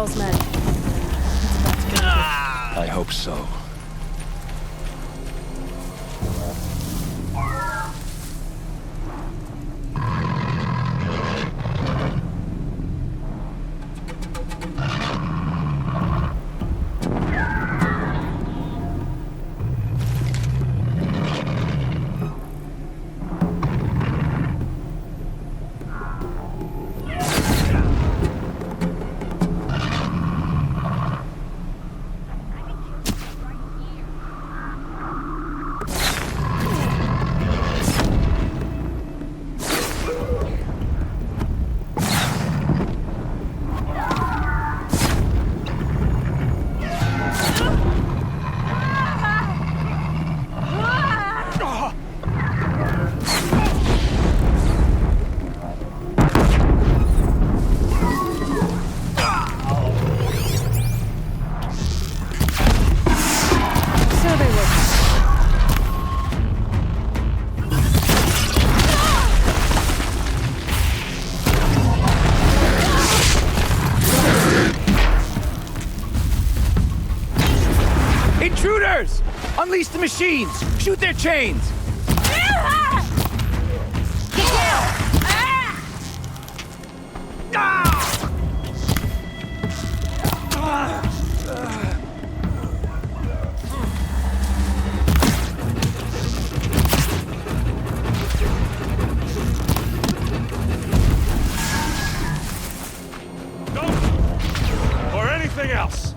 all's met. I hope so. Intruders! Unleash the machines! Shoot their chains! Or anything else.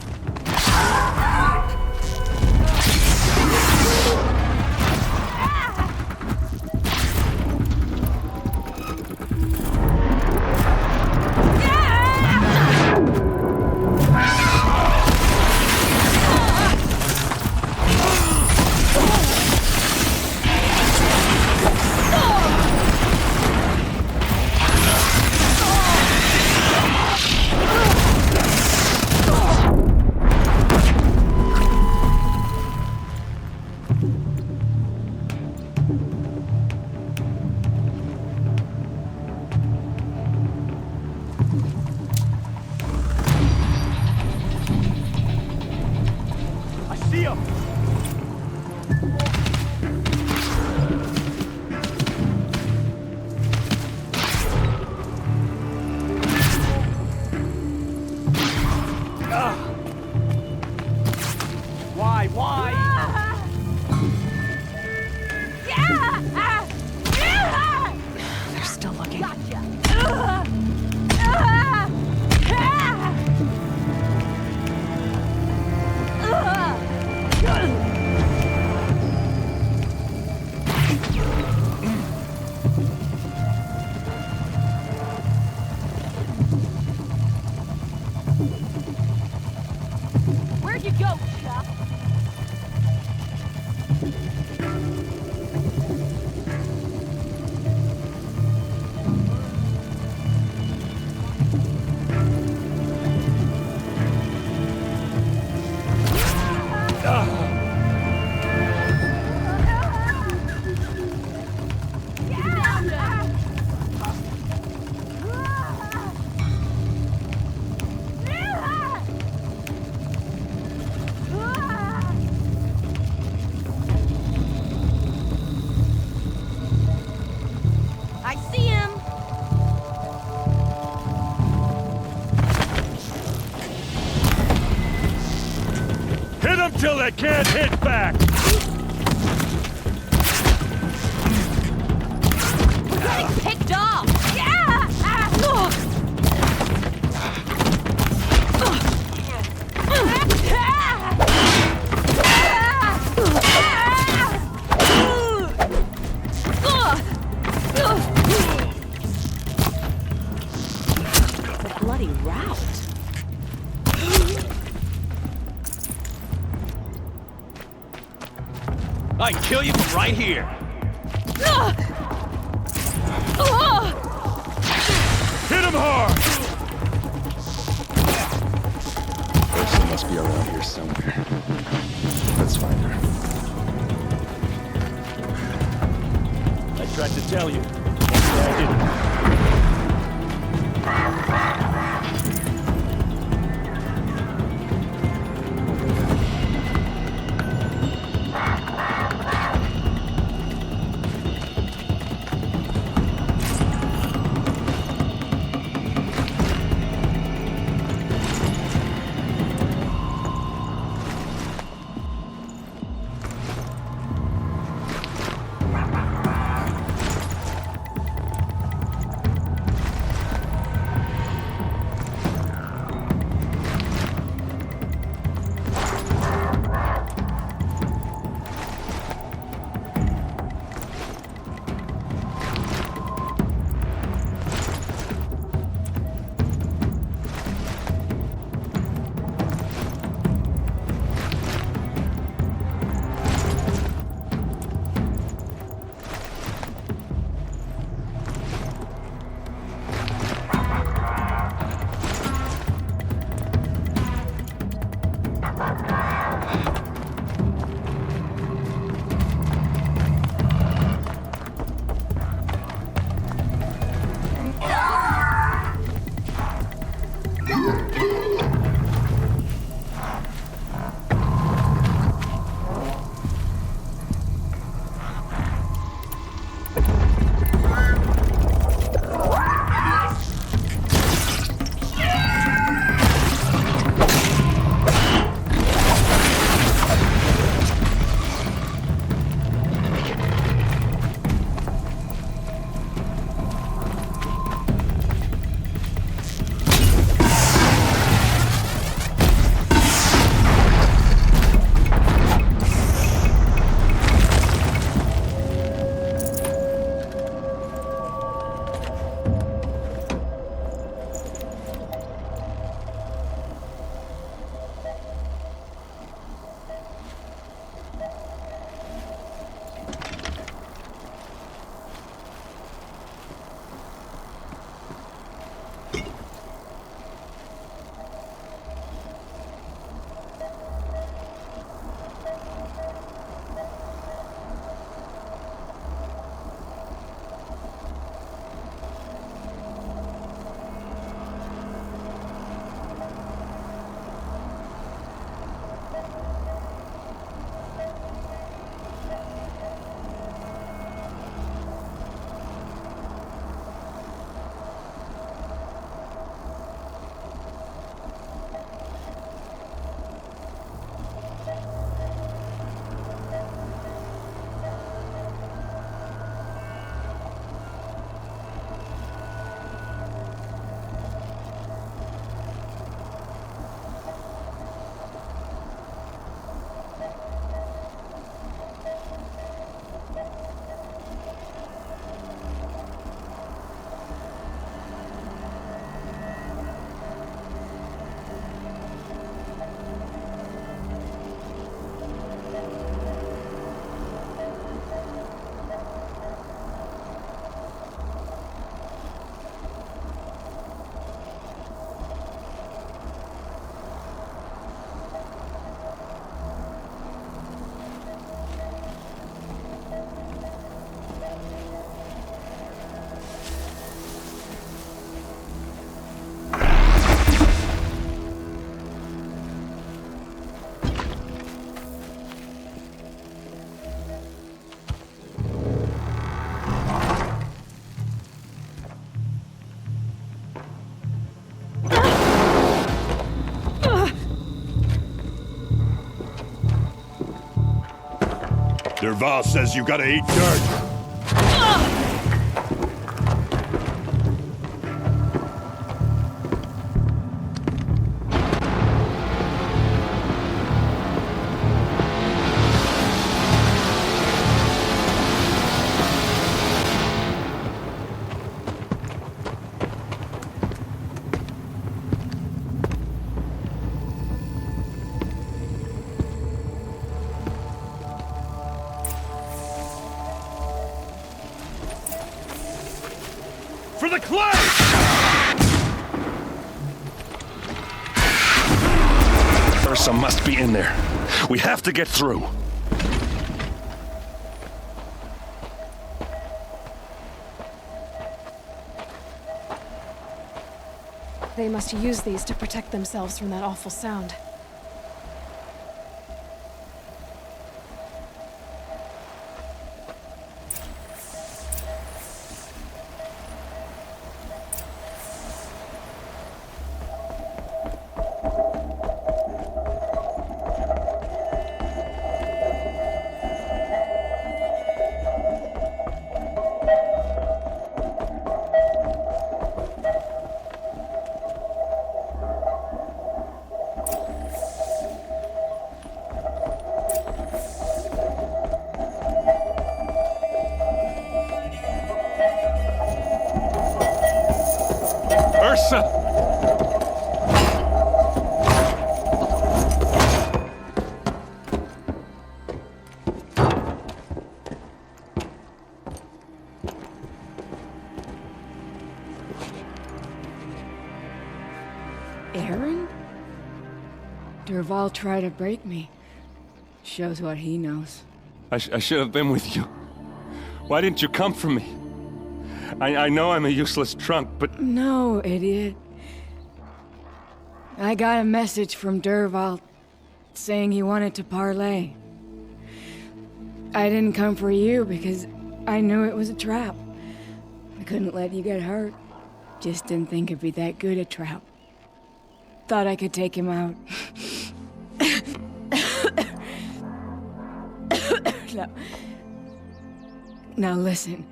They're still looking. Where'd you go, Chuck? I see him. Hit them till they can't hit back! We're getting picked off. Yeah! The bloody route. I can kill you from right here! Hit them hard! Person must be around here somewhere. Let's find her. I tried to tell you. I didn't. Derval says you gotta eat dirt. For the clay! Ursa must be in there. We have to get through. They must use these to protect themselves from that awful sound. Ursa! Aaron? Derval tried to break me. Shows what he knows. I should have been with you. Why didn't you come for me? I know I'm a useless trunk, but... No, idiot. I got a message from Derval saying he wanted to parlay. I didn't come for you because I knew it was a trap. I couldn't let you get hurt. Just didn't think it'd be that good a trap. Thought I could take him out. Now listen.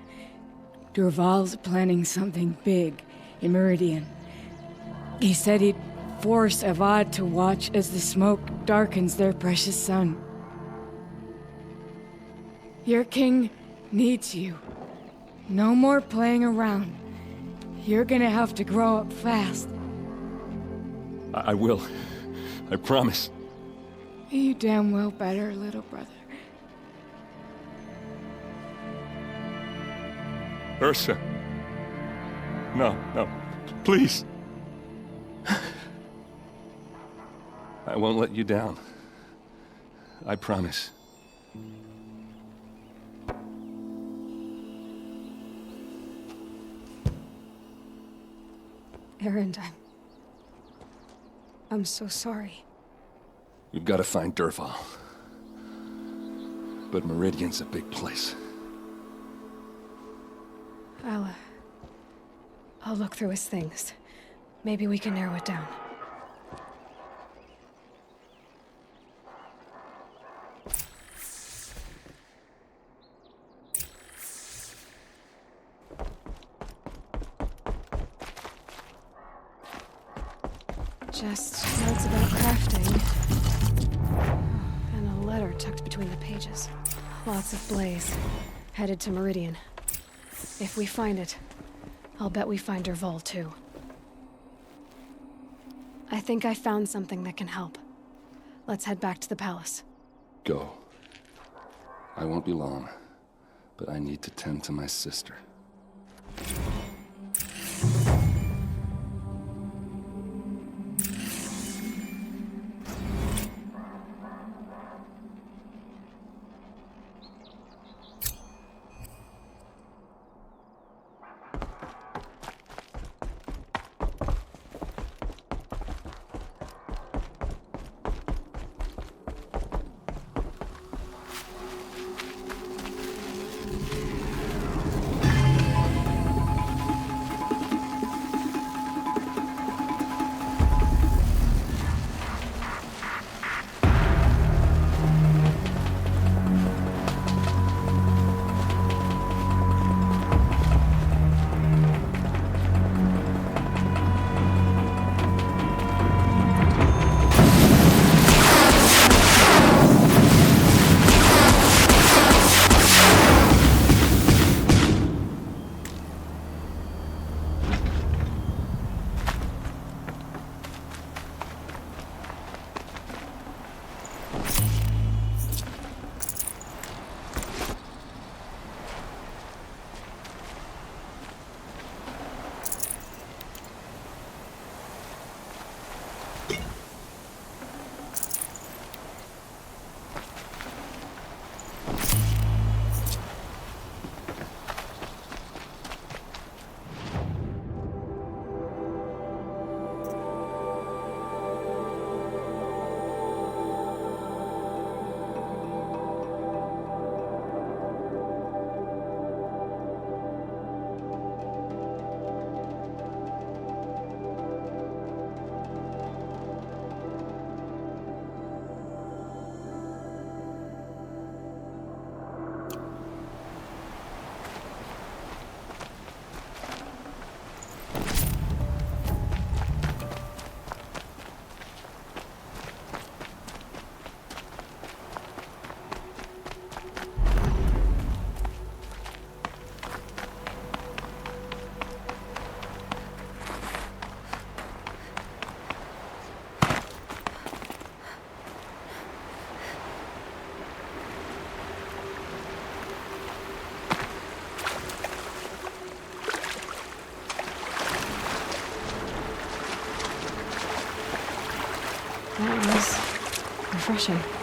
Derval's planning something big in Meridian. He said he'd force Avad to watch as the smoke darkens their precious sun. Your king needs you. No more playing around. You're gonna have to grow up fast. I will. I promise. You damn well better, little brother. Ursa. No, please. I won't let you down. I promise. Aaron, I'm so sorry. We've got to find Derval. But Meridian's a big place. I'll look through his things. Maybe we can narrow it down. Just notes about crafting. And a letter tucked between the pages. Lots of blaze. Headed to Meridian. If we find it, I'll bet we find Derval too. I think I found something that can help. Let's head back to the palace. Go. I won't be long, but I need to tend to my sister. refreshing.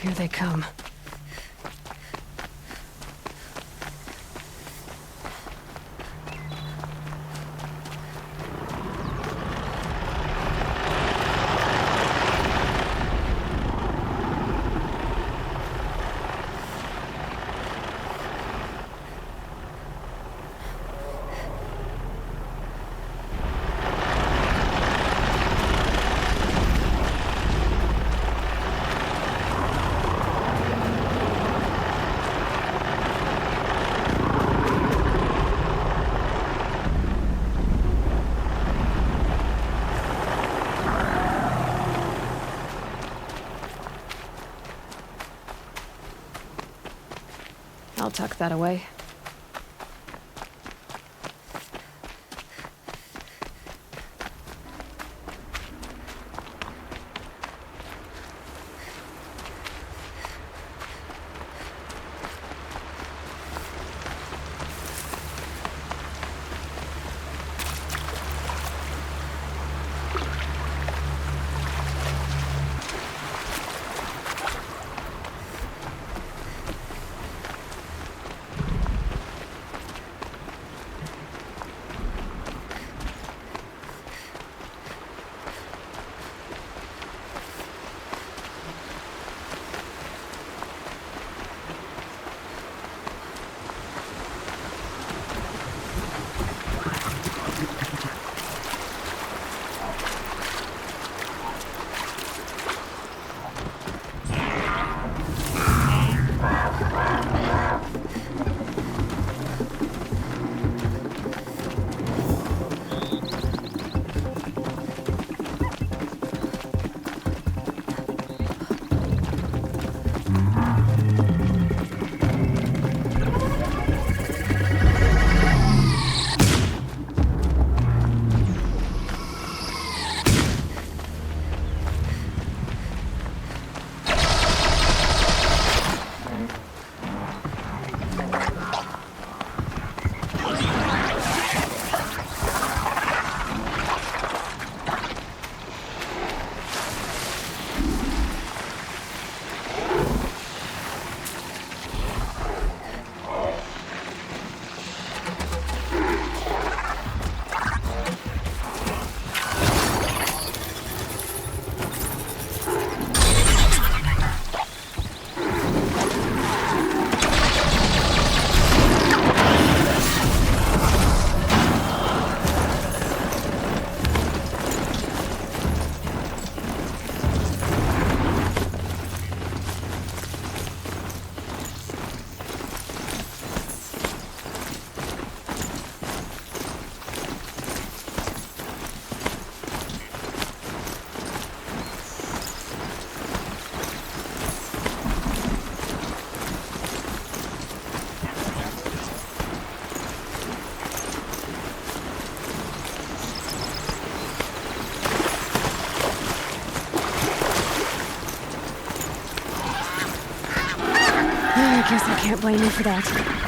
Here they come. I'll tuck that away. I guess I can't blame you for that.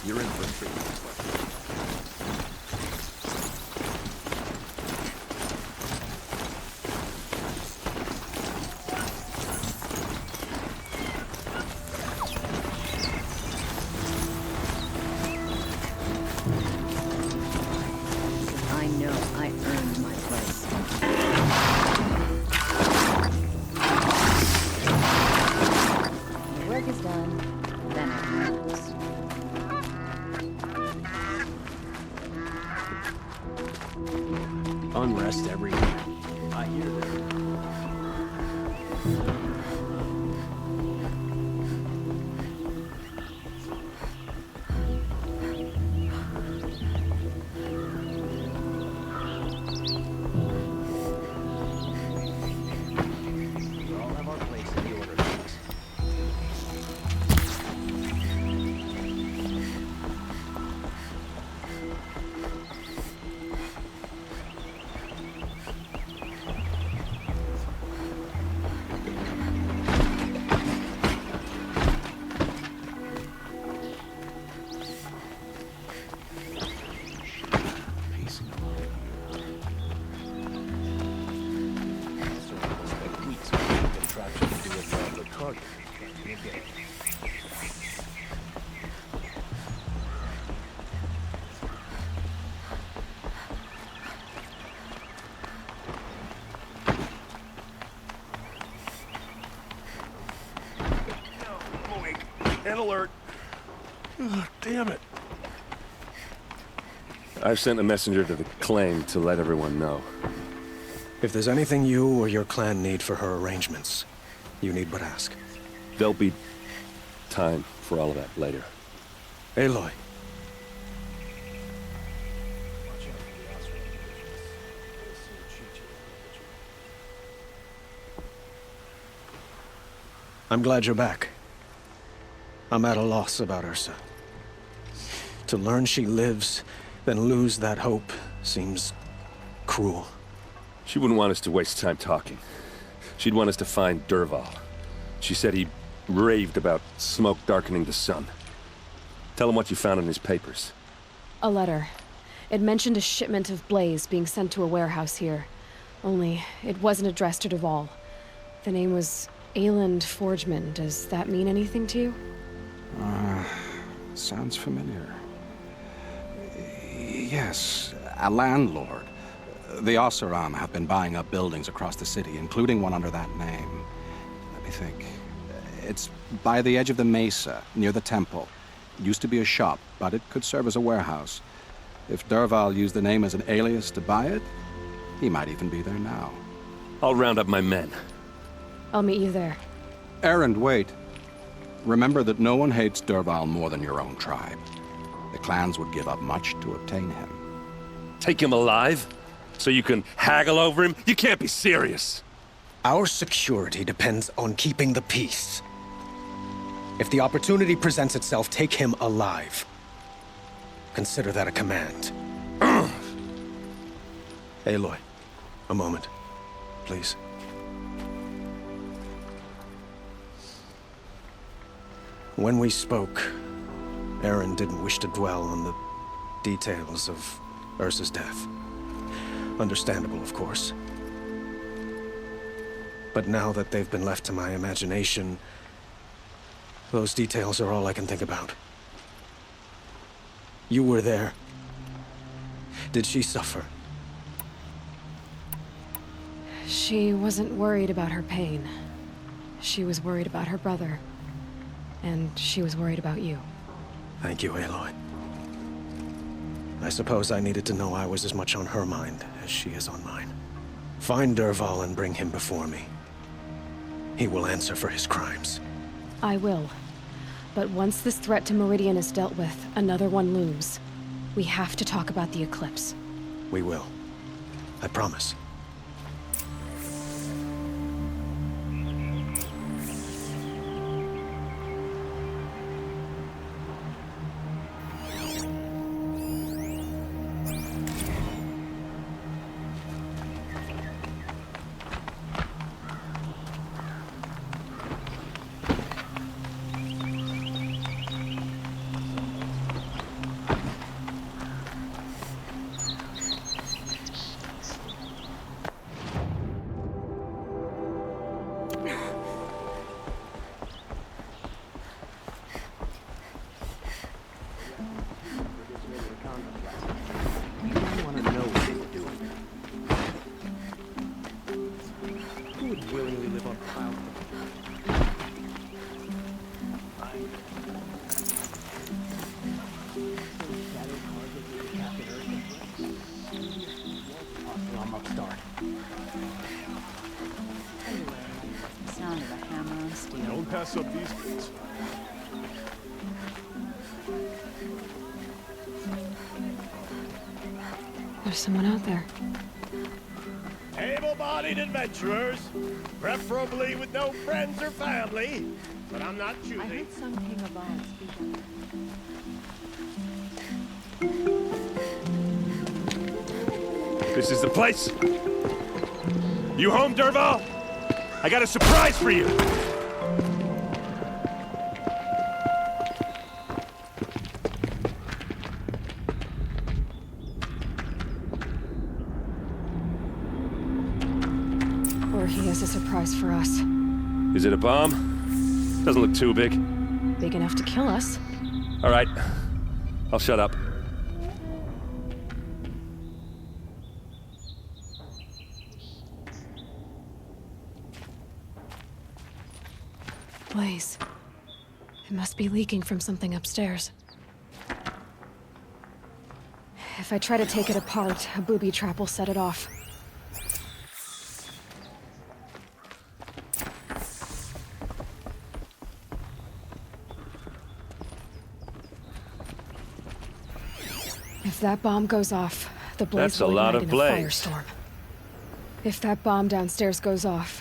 You're in for a treat. unrest every year. I hear that. Alert. Oh, damn it. I've sent a messenger to the claim to let everyone know. If there's anything you or your clan need for her arrangements, you need but ask. There'll be time for all of that later. Aloy. I'm glad you're back. I'm at a loss about Ursa. To learn she lives, then lose that hope, seems cruel. She wouldn't want us to waste time talking. She'd want us to find Dervahl. She said he raved about smoke darkening the sun. Tell him what you found in his papers. A letter. It mentioned a shipment of blaze being sent to a warehouse here. Only, it wasn't addressed to Dervahl. The name was Ayland Forgeman. Does that mean anything to you? Sounds familiar. Yes, a landlord. The Oseram have been buying up buildings across the city, including one under that name. Let me think. It's by the edge of the mesa, near the temple. It used to be a shop, but it could serve as a warehouse. If Dervahl used the name as an alias to buy it, he might even be there now. I'll round up my men. I'll meet you there. Erend, wait. Remember that no one hates Dervahl more than your own tribe. The clans would give up much to obtain him. Take him alive? So you can haggle over him? You can't be serious! Our security depends on keeping the peace. If the opportunity presents itself, take him alive. Consider that a command. Aloy, a moment, please. When we spoke, Erend didn't wish to dwell on the details of Ursa's death. Understandable, of course. But now that they've been left to my imagination, those details are all I can think about. You were there. Did she suffer? She wasn't worried about her pain. She was worried about her brother. And she was worried about you. Thank you, Aloy. I suppose I needed to know I was as much on her mind as she is on mine. Find Dervahl and bring him before me. He will answer for his crimes. I will. But once this threat to Meridian is dealt with, another one looms. We have to talk about the eclipse. We will. I promise. I'll start. Sound of a hammer on steel. Don't pass up these kids. There's someone out there. Able-bodied adventurers, preferably with no friends or family, but I'm not I choosy. heard some king of Oz speak. This is the place. You home, Derval? I got a surprise for you. Or he has a surprise for us. Is it a bomb? Doesn't look too big. Big enough to kill us. All right. I'll shut up. Blaze. It must be leaking from something upstairs. If I try to take it apart, a booby trap will set it off. If that bomb goes off, the blaze That's a will lot ignite of in a blaze. firestorm. If that bomb downstairs goes off,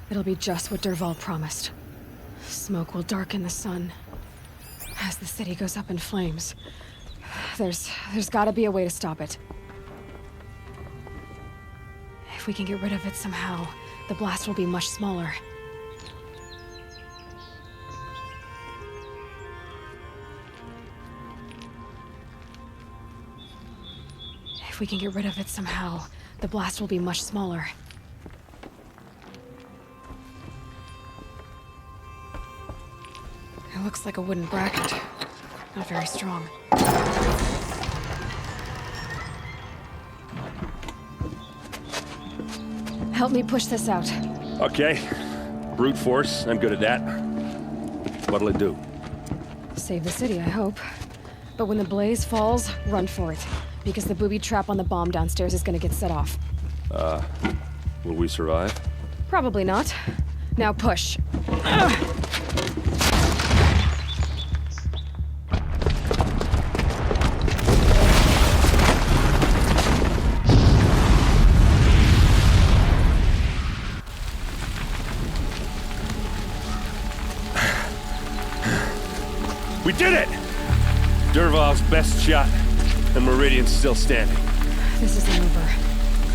it'll be just what Derval promised. Smoke will darken the sun. As the city goes up in flames, there's gotta be a way to stop it. If we can get rid of it somehow, the blast will be much smaller. If we can get rid of it somehow, the blast will be much smaller. It looks like a wooden bracket. Not very strong. Help me push this out. Okay. Brute force. I'm good at that. What'll it do? Save the city, I hope. But when the blaze falls, run for it. Because the booby trap on the bomb downstairs is gonna get set off. Will we survive? Probably not. Now push. We did it! Derval's best shot, and Meridian's still standing. This isn't over.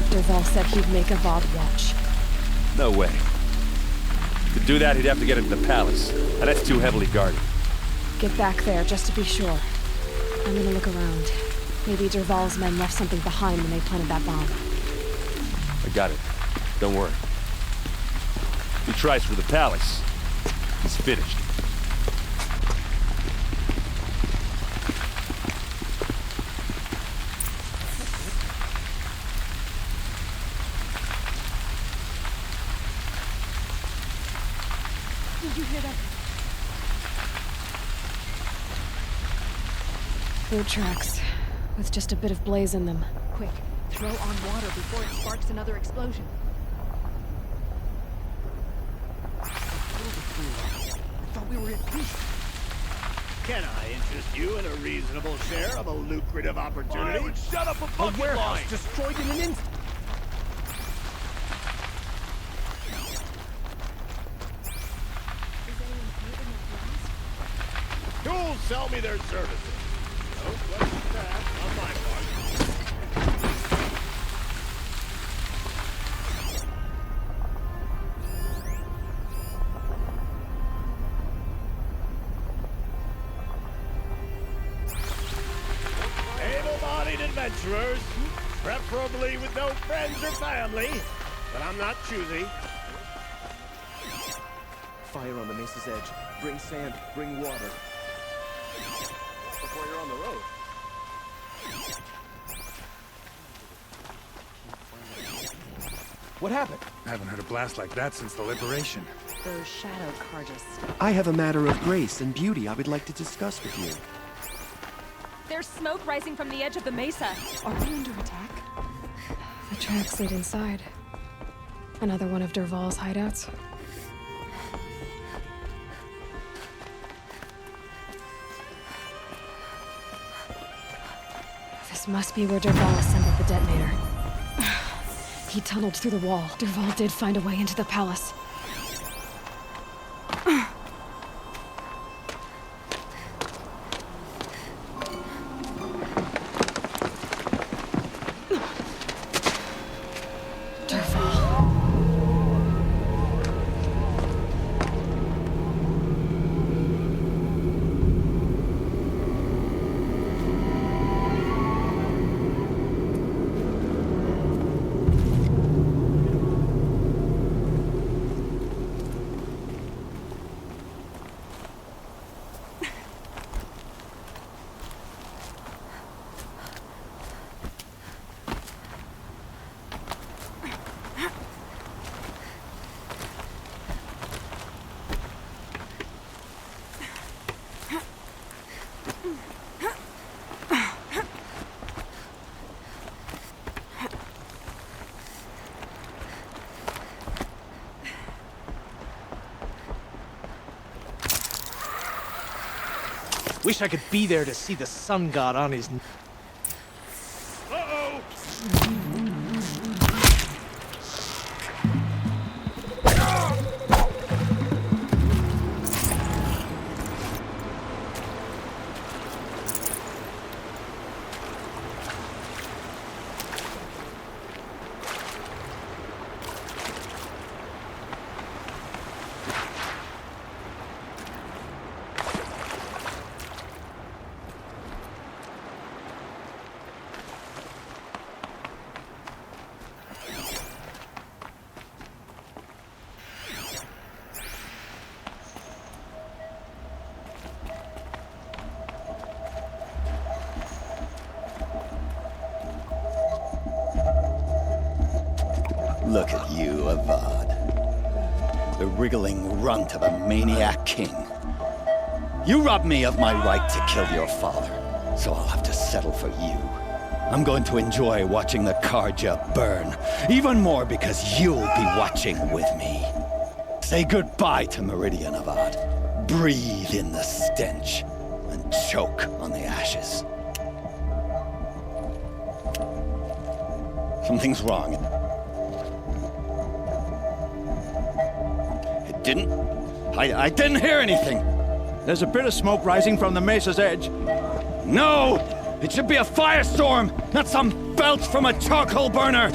Derval said he'd make a VOD watch. No way. To do that, he'd have to get into the palace, and that's too heavily guarded. Get back there, just to be sure. I'm gonna look around. Maybe Derval's men left something behind when they planted that bomb. I got it. Don't worry. If he tries for the palace, he's finished. Did you hear that? Boot tracks, with just a bit of blaze in them. Quick, throw on water before it sparks another explosion. I thought we were at peace. Can I interest you in a reasonable share of a lucrative opportunity? I would shut up a fucking Warehouse line. destroyed in an instant. Who'll sell me their services? No questions asked on my part. Able-bodied adventurers, preferably with no friends or family, but I'm not choosy. Fire on the mesa's edge. Bring sand, bring water. Before you're on the road. What happened? I haven't heard a blast like that since the liberation. Those shadow carjas. I have a matter of grace and beauty I would like to discuss with you. There's smoke rising from the edge of the mesa. Are we under attack? The tracks lead inside. Another one of Dervahl's hideouts. This must be where Dervahl assembled the detonator. He tunneled through the wall. Dervahl did find a way into the palace. Wish I could be there to see the sun god on his... Uh-oh! Look at you, Avad. The wriggling runt of a maniac king. You robbed me of my right to kill your father, so I'll have to settle for you. I'm going to enjoy watching the Karja burn, even more because you'll be watching with me. Say goodbye to Meridian, Avad. Breathe in the stench, and choke on the ashes. Something's wrong. I didn't hear anything. There's a bit of smoke rising from the mesa's edge. No! It should be a firestorm, not some belch from a charcoal burner!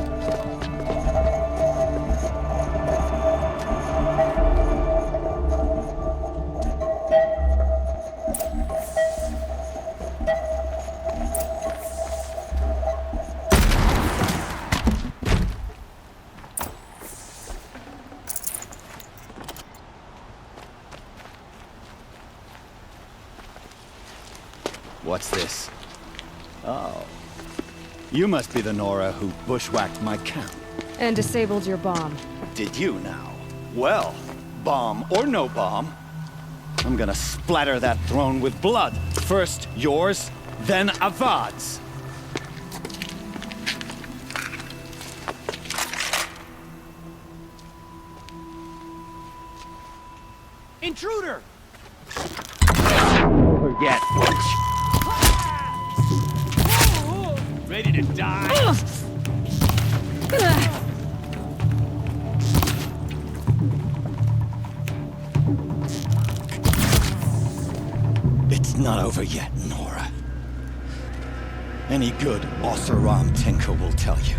What's this? Oh. You must be the Nora who bushwhacked my camp. And disabled your bomb. Did you now? Well, bomb or no bomb, I'm gonna splatter that throne with blood. First yours, then Avad's. Intruder! Forget which. Ready to die? It's not over yet, Nora. Any good Oseram tinker will tell you.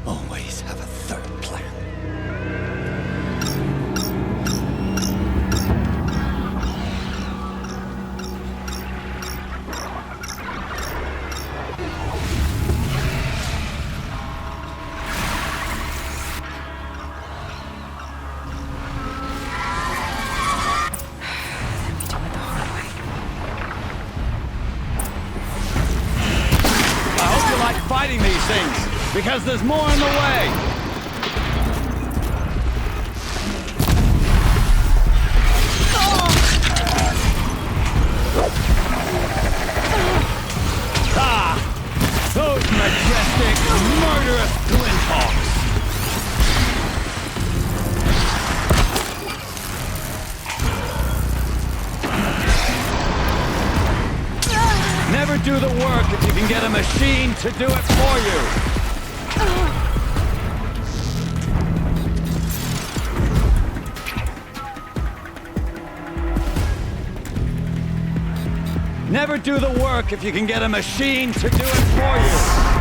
Always have a third plan. Fighting these things, because there's more in the way! Ah! Those majestic murderous glinthawks! Never do the work if you can get a machine to do it for you! Never do the work if you can get a machine to do it for you!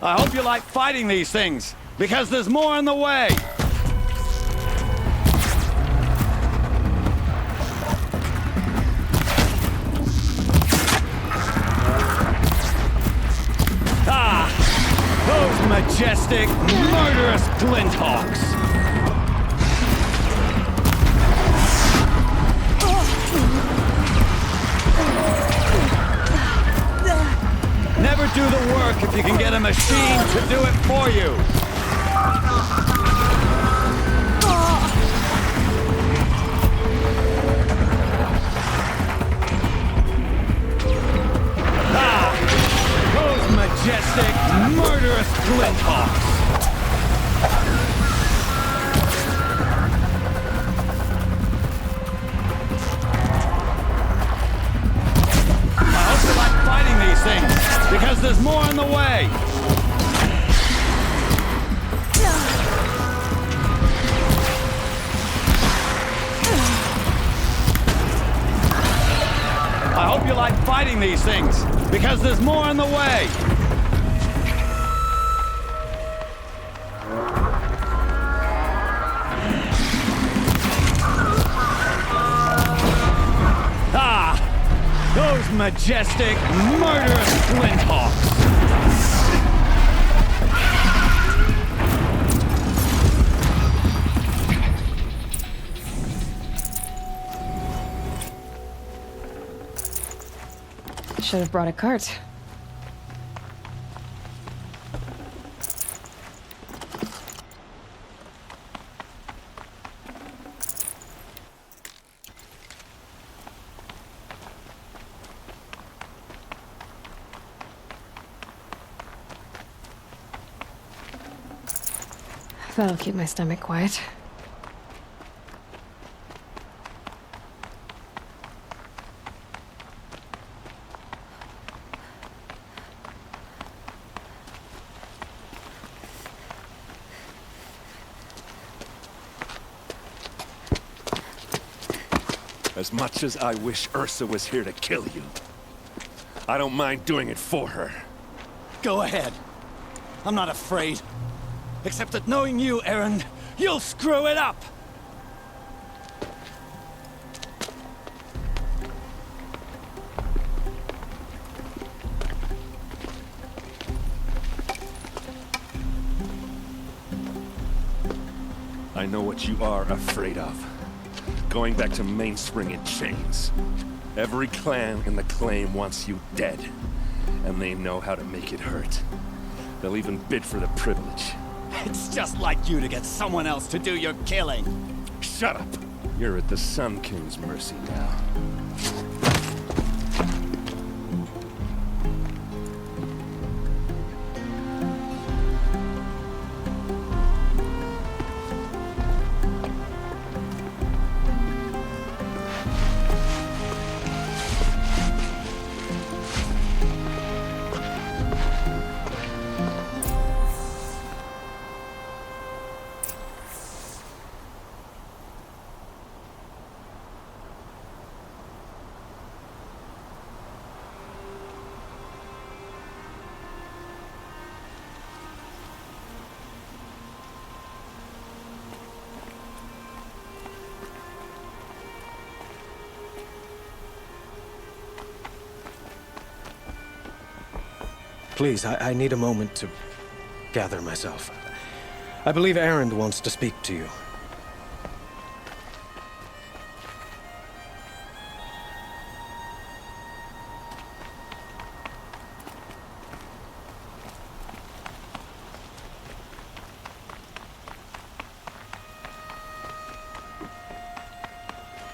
I hope you like fighting these things, because there's more in the way! Those majestic, murderous glinthawks! Never do the work if you can get a machine to do it for you! Those majestic, murderous glinthawks! I hope you like fighting these things, because there's more in the way! I hope you like fighting these things, because there's more in the way! Those majestic, murderous glinthawks! Should have brought a cart. That'll keep my stomach quiet. As much as I wish Ursa was here to kill you, I don't mind doing it for her. Go ahead. I'm not afraid. Except that knowing you, Aaron, you'll screw it up! I know what you are afraid of. Going back to Mainspring in chains. Every clan in the claim wants you dead. And they know how to make it hurt. They'll even bid for the privilege. It's just like you to get someone else to do your killing. Shut up! You're at the Sun King's mercy now. Please, I need a moment to gather myself. I believe Aaron wants to speak to you.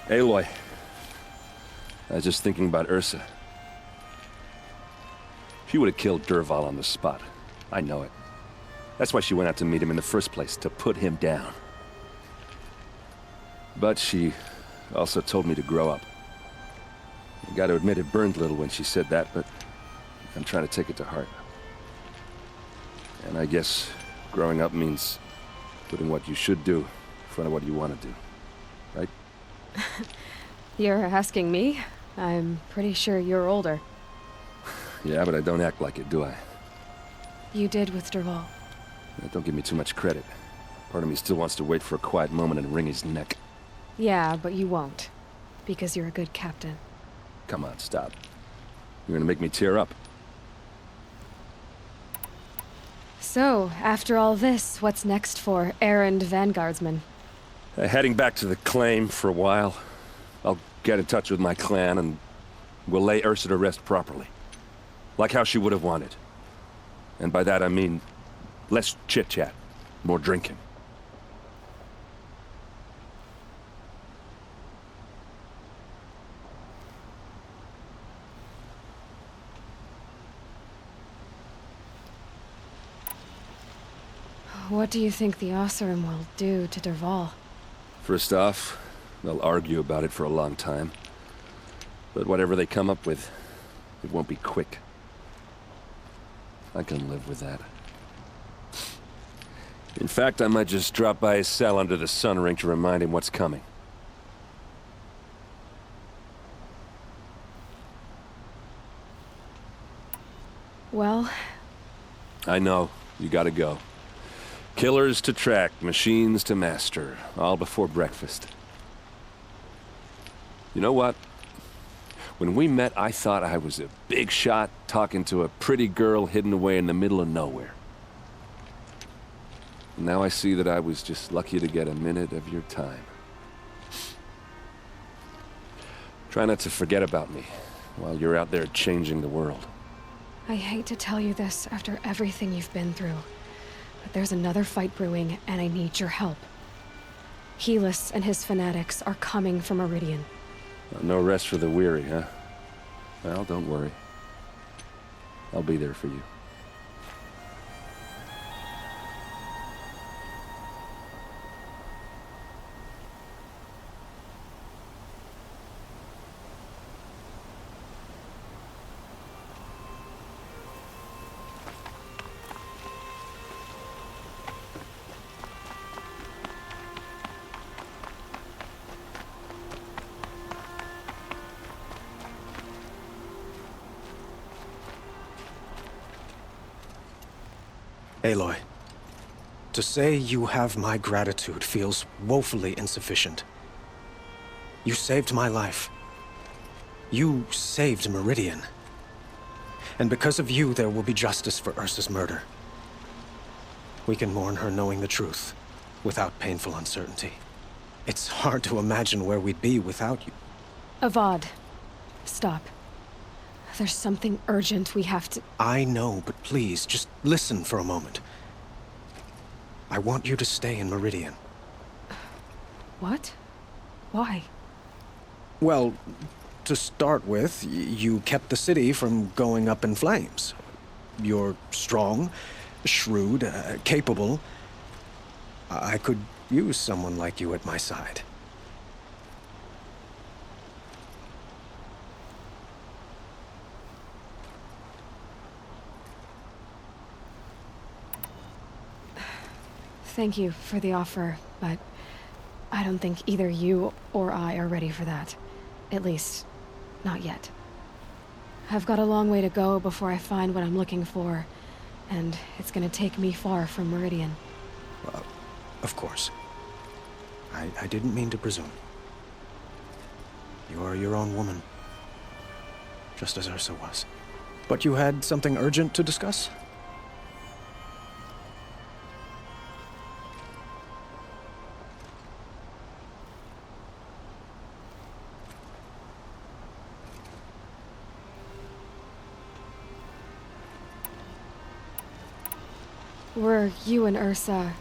Aloy. I was just thinking about Ursa. She would have killed Dervahl on the spot. I know it. That's why she went out to meet him in the first place, to put him down. But she also told me to grow up. I gotta admit it burned a little when she said that, but I'm trying to take it to heart. And I guess growing up means putting what you should do in front of what you want to do. Right? You're asking me? I'm pretty sure you're older. Yeah, but I don't act like it, do I? You did with Dervahl. Don't give me too much credit. Part of me still wants to wait for a quiet moment and wring his neck. Yeah, but you won't. Because you're a good captain. Come on, stop. You're gonna make me tear up. So, after all this, what's next for errand vanguardsman? Heading back to the claim for a while. I'll get in touch with my clan and we'll lay Ursa to rest properly. Like how she would have wanted. And by that I mean less chit-chat, more drinking. What do you think the Oseram will do to Dervahl? First off, they'll argue about it for a long time. But whatever they come up with, it won't be quick. I can live with that. In fact, I might just drop by his cell under the sun ring to remind him what's coming. Well... I know. You gotta go. Killers to track, machines to master, all before breakfast. You know what? When we met, I thought I was a big shot talking to a pretty girl hidden away in the middle of nowhere. And now I see that I was just lucky to get a minute of your time. Try not to forget about me while you're out there changing the world. I hate to tell you this after everything you've been through, but there's another fight brewing, and I need your help. Helis and his fanatics are coming for Meridian. No rest for the weary, huh? Well, don't worry. I'll be there for you. Aloy, to say you have my gratitude feels woefully insufficient. You saved my life. You saved Meridian. And because of you, there will be justice for Ursa's murder. We can mourn her knowing the truth, without painful uncertainty. It's hard to imagine where we'd be without you. Avad, stop. There's something urgent we have to... I know, but please, just listen for a moment. I want you to stay in Meridian. What? Why? Well, to start with, you kept the city from going up in flames. You're strong, shrewd, capable. I could use someone like you at my side. Thank you for the offer, but I don't think either you or I are ready for that. At least, not yet. I've got a long way to go before I find what I'm looking for, and it's gonna take me far from Meridian. Well, of course. I didn't mean to presume. You are your own woman. Just as Ursa was. But you had something urgent to discuss? Were you and Ursa,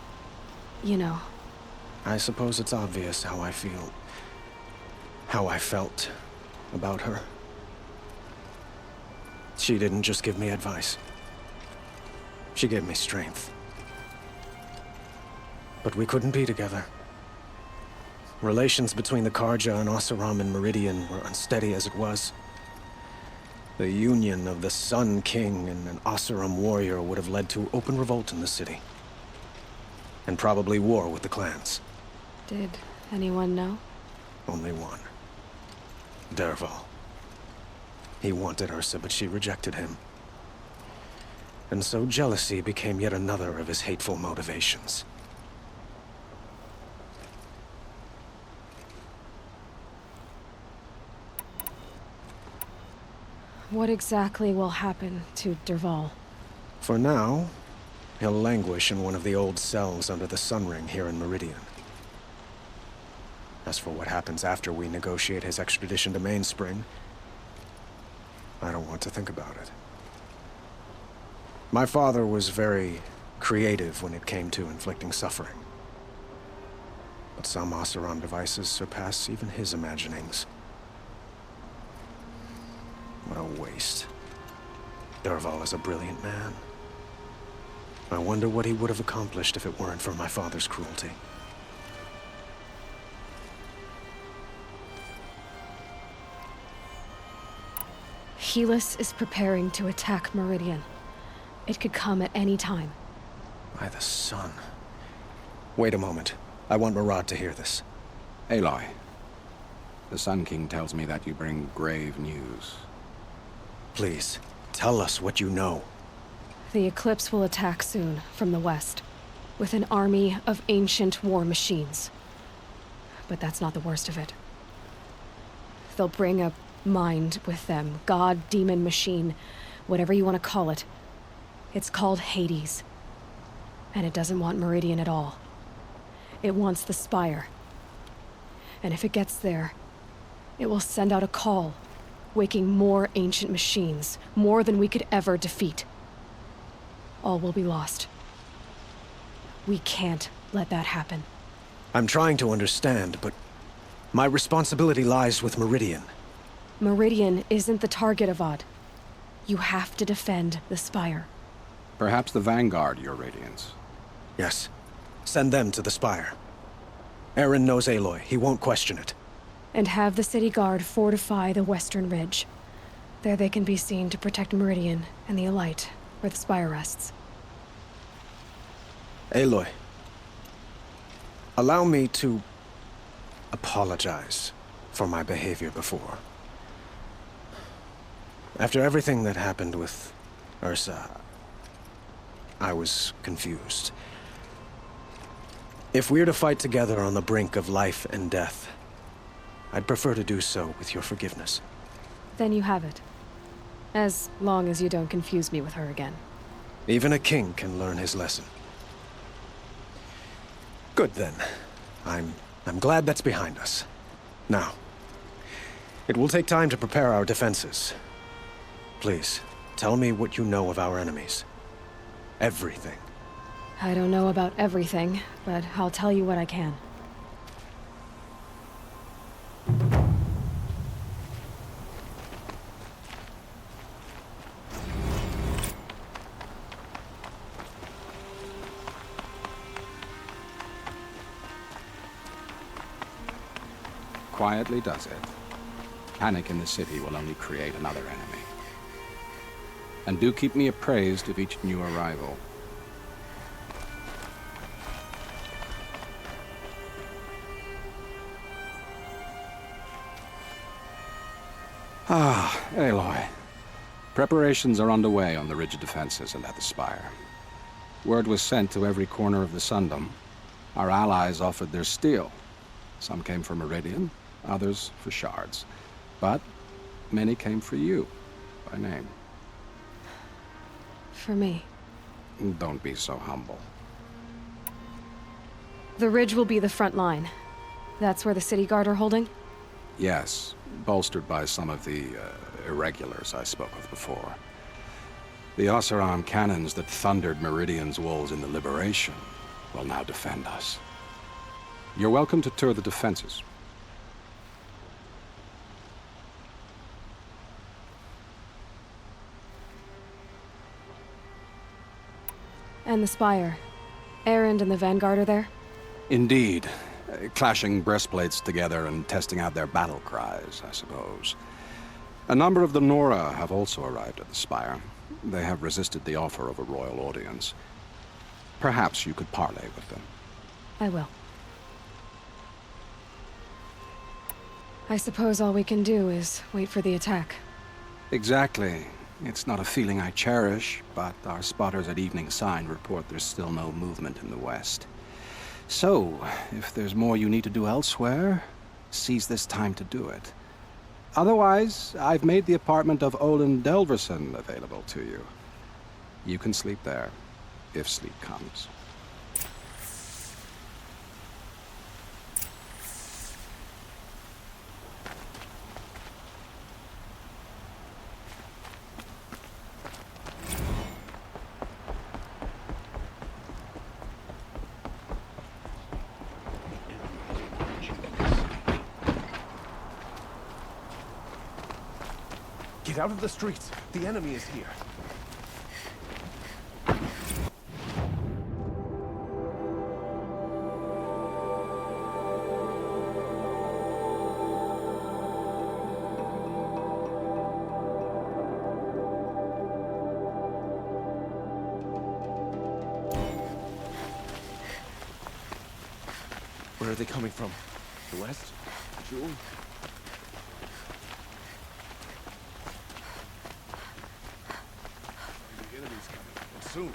you know... I suppose it's obvious how I feel. how I felt about her. She didn't just give me advice. She gave me strength. But we couldn't be together. Relations between the Karja and Oseram and Meridian were unsteady as it was. The union of the Sun King and an Oseram warrior would have led to open revolt in the city. And probably war with the clans. Did anyone know? Only one. Dervahl. He wanted Ursa, but she rejected him. And so jealousy became yet another of his hateful motivations. What exactly will happen to Dervahl? For now, he'll languish in one of the old cells under the Sun Ring here in Meridian. As for what happens after we negotiate his extradition to Mainspring, I don't want to think about it. My father was very creative when it came to inflicting suffering. But some Oseram devices surpass even his imaginings. What a waste. Dervahl is a brilliant man. I wonder what he would have accomplished if it weren't for my father's cruelty. Helis is preparing to attack Meridian. It could come at any time. By the sun. Wait a moment. I want Murad to hear this. Aloy, the Sun King tells me that you bring grave news. Please, tell us what you know. The Eclipse will attack soon, from the west, with an army of ancient war machines. But that's not the worst of it. They'll bring a mind with them, god, demon, machine, whatever you want to call it. It's called Hades. And it doesn't want Meridian at all. It wants the Spire. And if it gets there, it will send out a call, waking more ancient machines, more than we could ever defeat. All will be lost. We can't let that happen. I'm trying to understand, but my responsibility lies with Meridian. Meridian isn't the target, Avad. You have to defend the Spire. Perhaps the Vanguard, your Radiance. Yes. Send them to the Spire. Eren knows Aloy. He won't question it. And have the city guard fortify the western ridge. There they can be seen to protect Meridian and the Elite, where the Spire rests. Aloy. Allow me to apologize for my behavior before. After everything that happened with Ursa, I was confused. If we're to fight together on the brink of life and death, I'd prefer to do so with your forgiveness. Then you have it. As long as you don't confuse me with her again. Even a king can learn his lesson. Good then. I'm glad that's behind us. Now, it will take time to prepare our defenses. Please, tell me what you know of our enemies. Everything. I don't know about everything, but I'll tell you what I can. Quietly does it. Panic in the city will only create another enemy. And do keep me appraised of each new arrival. Ah, Aloy. Preparations are underway on the ridge defenses and at the Spire. Word was sent to every corner of the Sundom. Our allies offered their steel. Some came for Meridian, others for shards. But many came for you, by name. For me. Don't be so humble. The ridge will be the front line. That's where the city guard are holding? Yes, bolstered by some of the irregulars I spoke of before. The Oseram cannons that thundered Meridian's walls in the Liberation will now defend us. You're welcome to tour the defenses. And the Spire. Erend and the Vanguard are there? Indeed. Clashing breastplates together and testing out their battle cries, I suppose. A number of the Nora have also arrived at the Spire. They have resisted the offer of a royal audience. Perhaps you could parley with them. I will. I suppose all we can do is wait for the attack. Exactly. It's not a feeling I cherish, but our spotters at Evening Sign report there's still no movement in the west. So, if there's more you need to do elsewhere, seize this time to do it. Otherwise, I've made the apartment of Olin Delverson available to you. You can sleep there, if sleep comes. Get out of the streets. The enemy is here. Where are they coming from? The west? Jewel? The enemy's coming, and soon.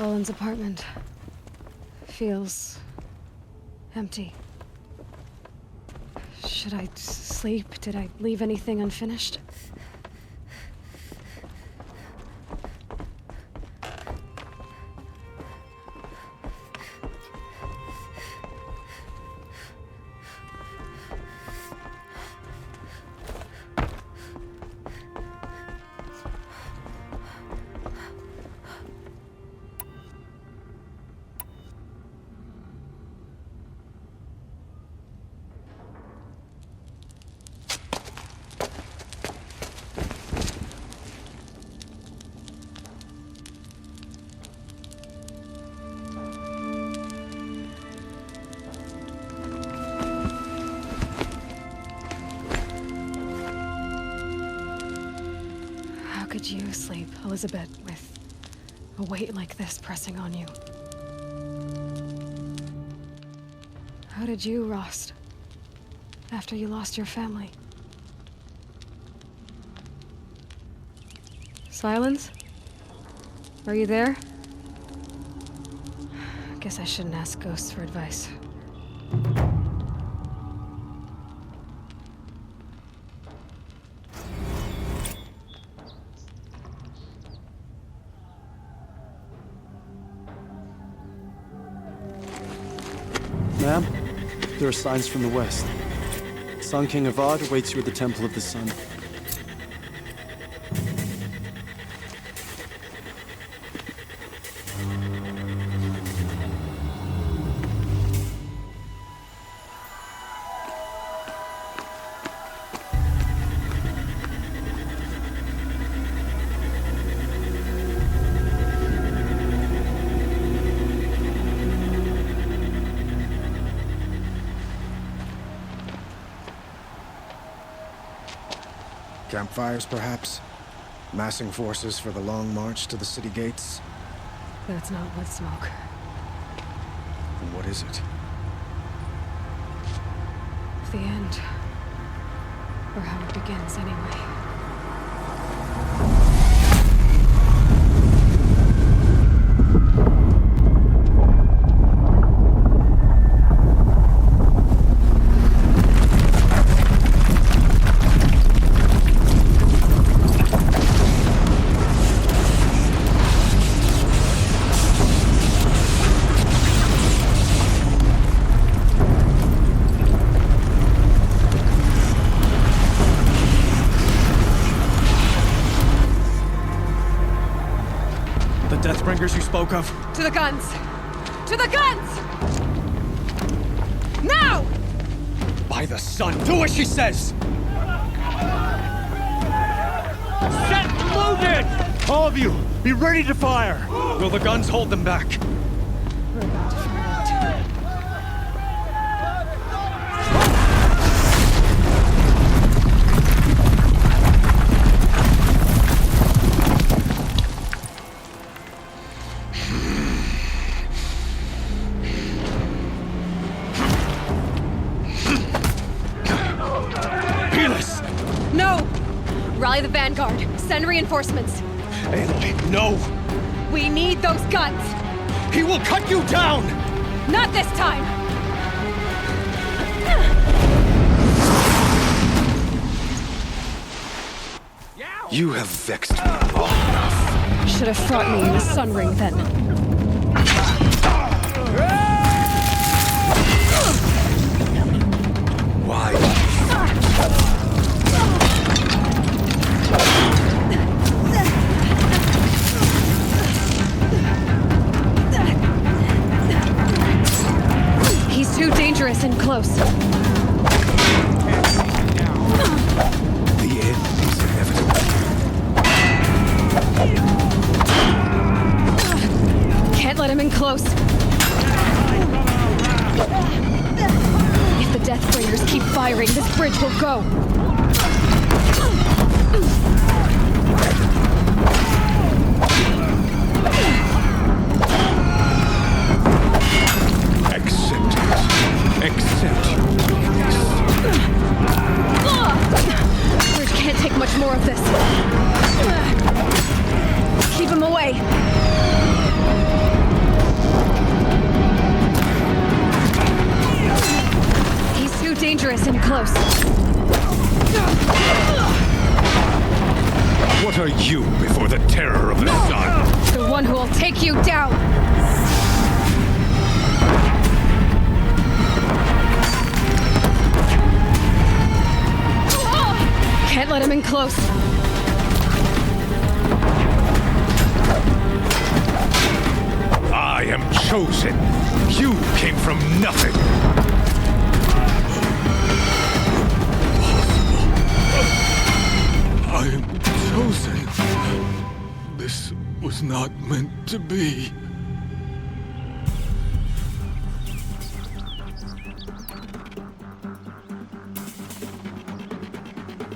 Olin's apartment feels empty. Should I sleep? Did I leave anything unfinished? How could you sleep, Elizabeth, with a weight like this pressing on you? How did you, Rost, after you lost your family? Silence? Are you there? Guess I shouldn't ask ghosts for advice. Ma'am, there are signs from the west. Sun King Avad awaits you at the Temple of the Sun. Campfires, perhaps? Massing forces for the long march to the city gates? That's not wood smoke. And what is it? The end. Or how it begins, anyway. fingers you spoke of? To the guns! To the guns! Now! By the sun, do as she says! Set loaded! All of you, be ready to fire! Will the guns hold them back? We're about to find out. No! Rally the vanguard. Send reinforcements. Aloy, no! We need those guns! He will cut you down! Not this time! You have vexed me long enough. Should have fought me in the sun ring then. Why? He's too dangerous and close. The end is inevitable. Can't let him in close. If the Deathbringers keep firing, this bridge will go. Accept it. Accept your weakness. Bridge can't take much more of this. Keep him away. He's too dangerous and close. What are you before the terror of the sun? The one who will take you down. Can't let him in close. I am chosen. You came from nothing. I am chosen. This was not meant to be.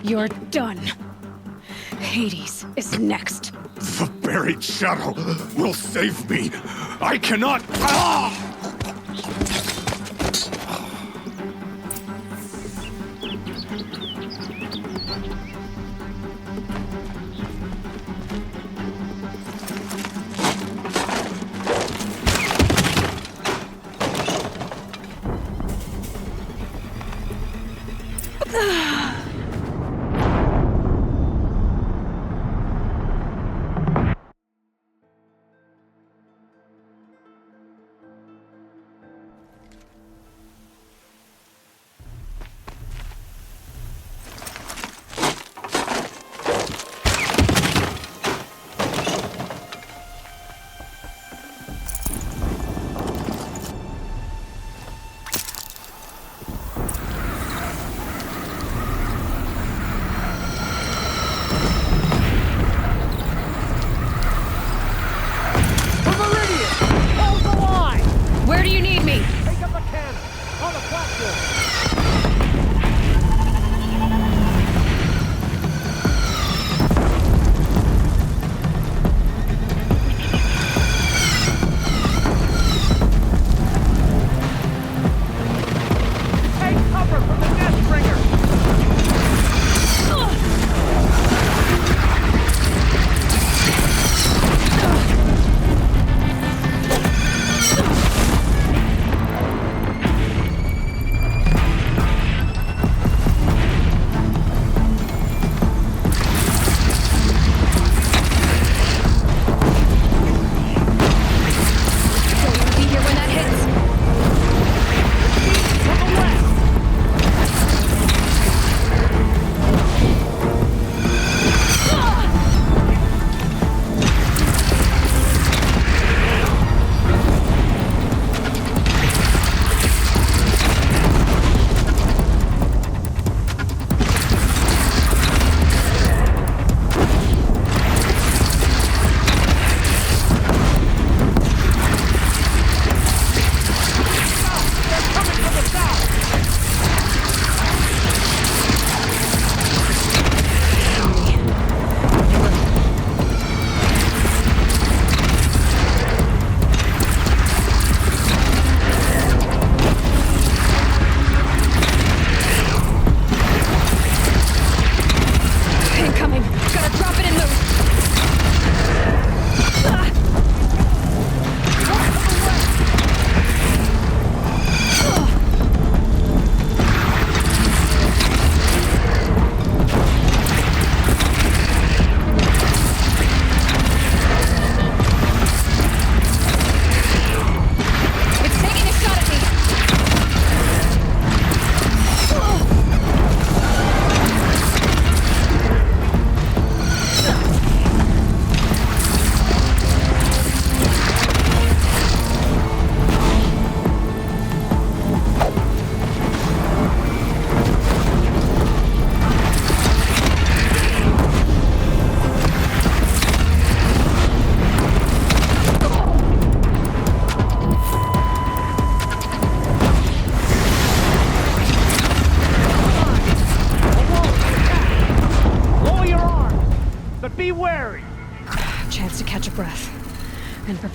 You're done. Hades is next. The buried shadow will save me. I cannot.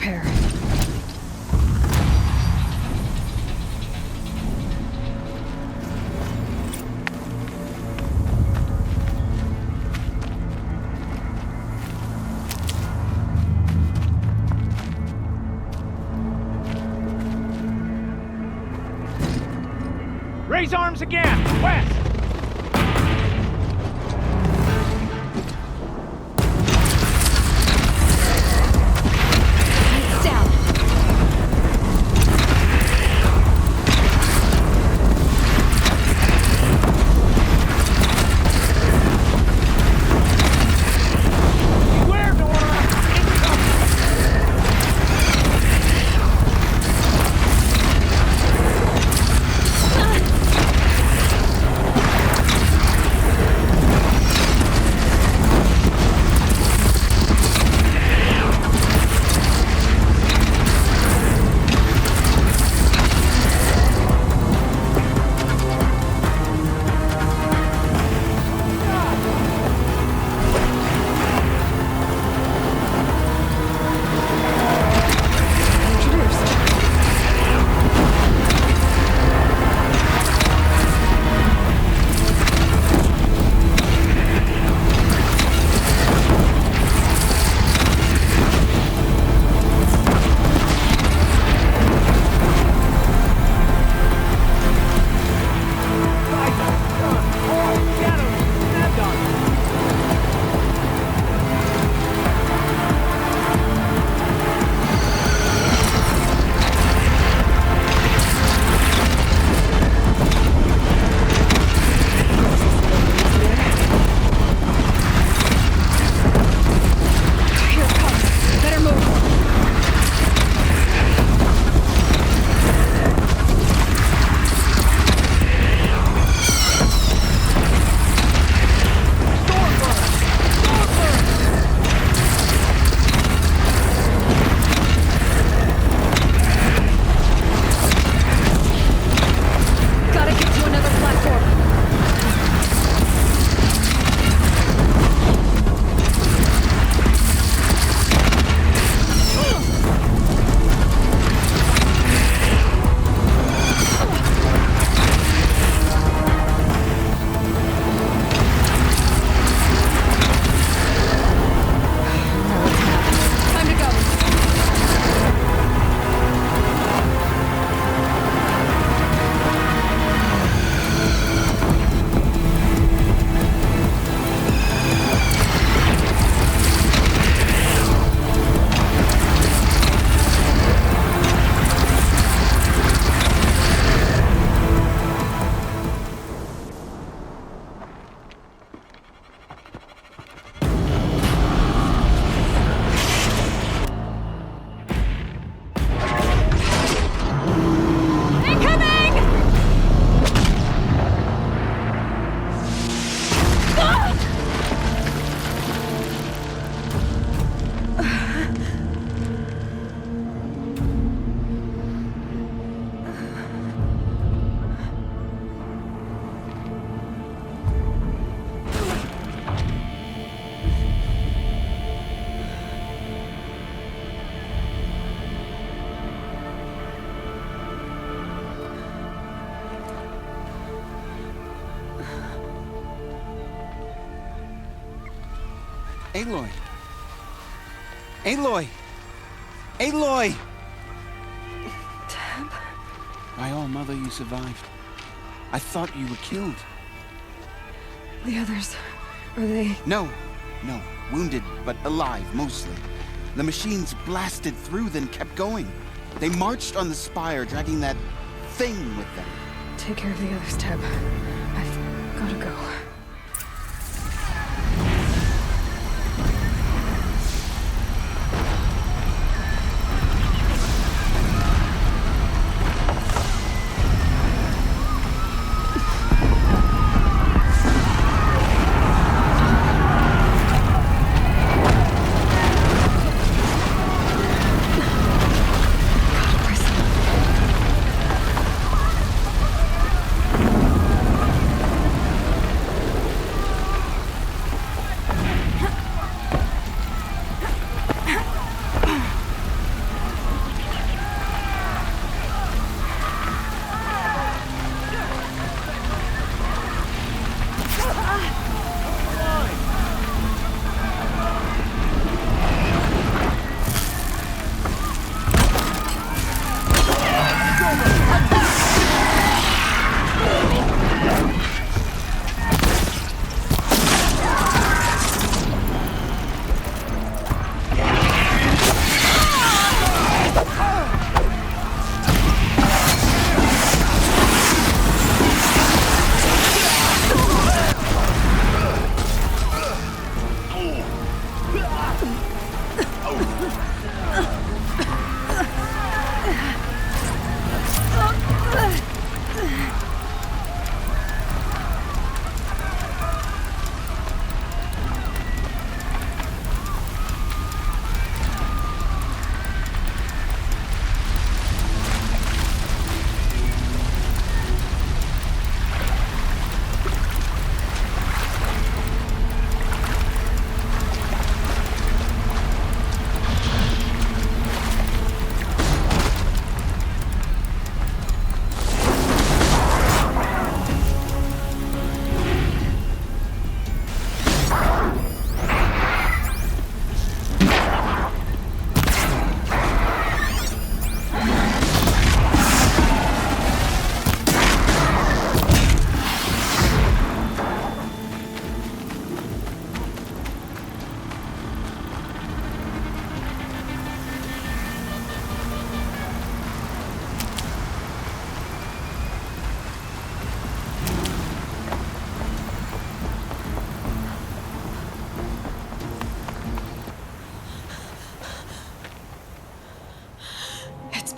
repair. Raise arms again! West! It's down. Beware, Nora! Aloy! Aloy! Aloy! Tab? My own mother, you survived. I thought you were killed. The others, are they... No. Wounded, but alive, mostly. The machines blasted through, then kept going. They marched on the spire, dragging that thing with them. Take care of the others, Tab. I've gotta go.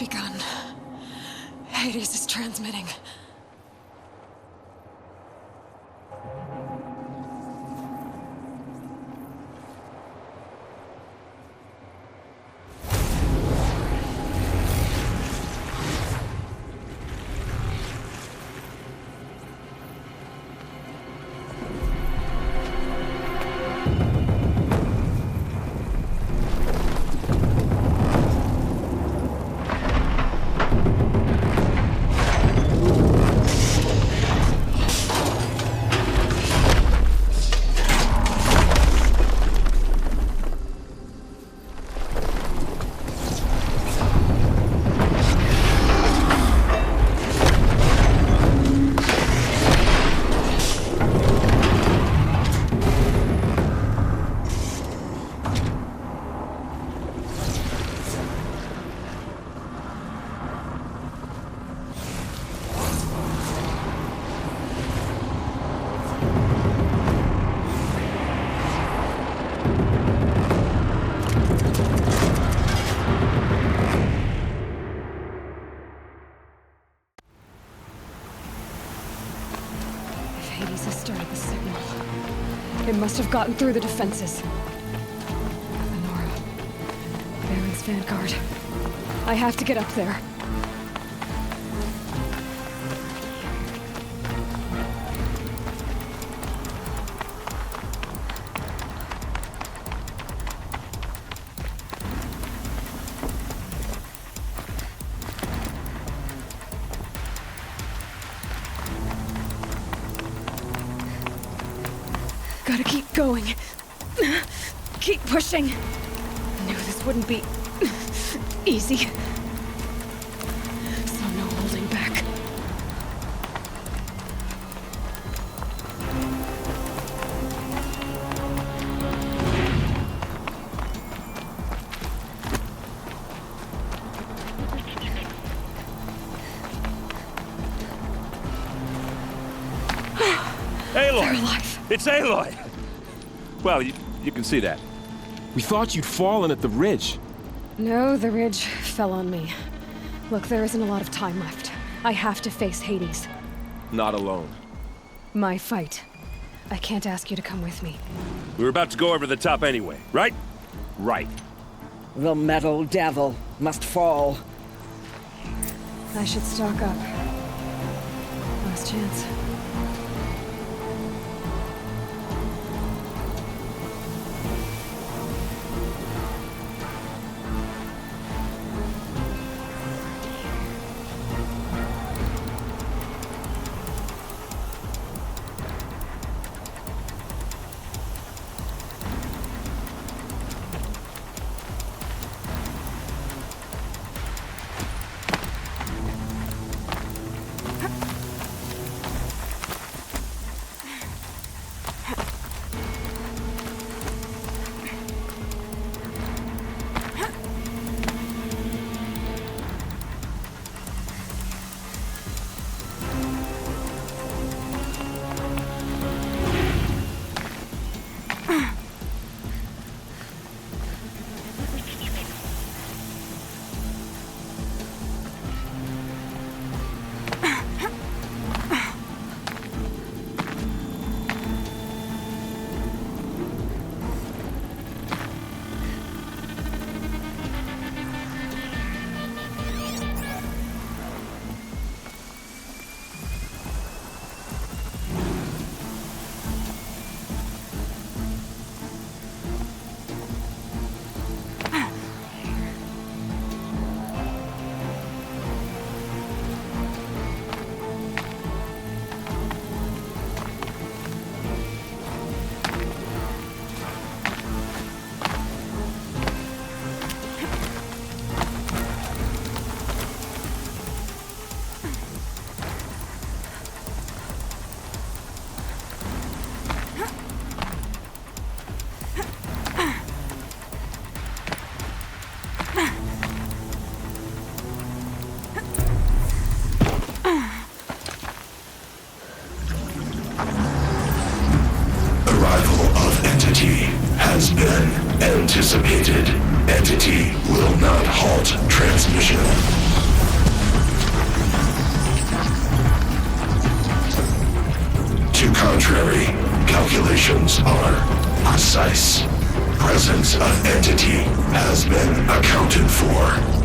begun. Hades is transmitting. Hades has started the signal. It must have gotten through the defenses. Lenora. Baron's vanguard. I have to get up there. Gotta keep going. Keep pushing. Knew this wouldn't be easy. So no holding back. Aloy! They're alive. It's Aloy! Well, you can see that. We thought you'd fallen at the ridge. No, the ridge fell on me. Look, there isn't a lot of time left. I have to face Hades. Not alone. My fight. I can't ask you to come with me. We were about to go over the top anyway, right? Right. The metal devil must fall. I should stock up. Last chance. has been anticipated. Entity will not halt transmission. calculations are precise. Presence of entity has been accounted for.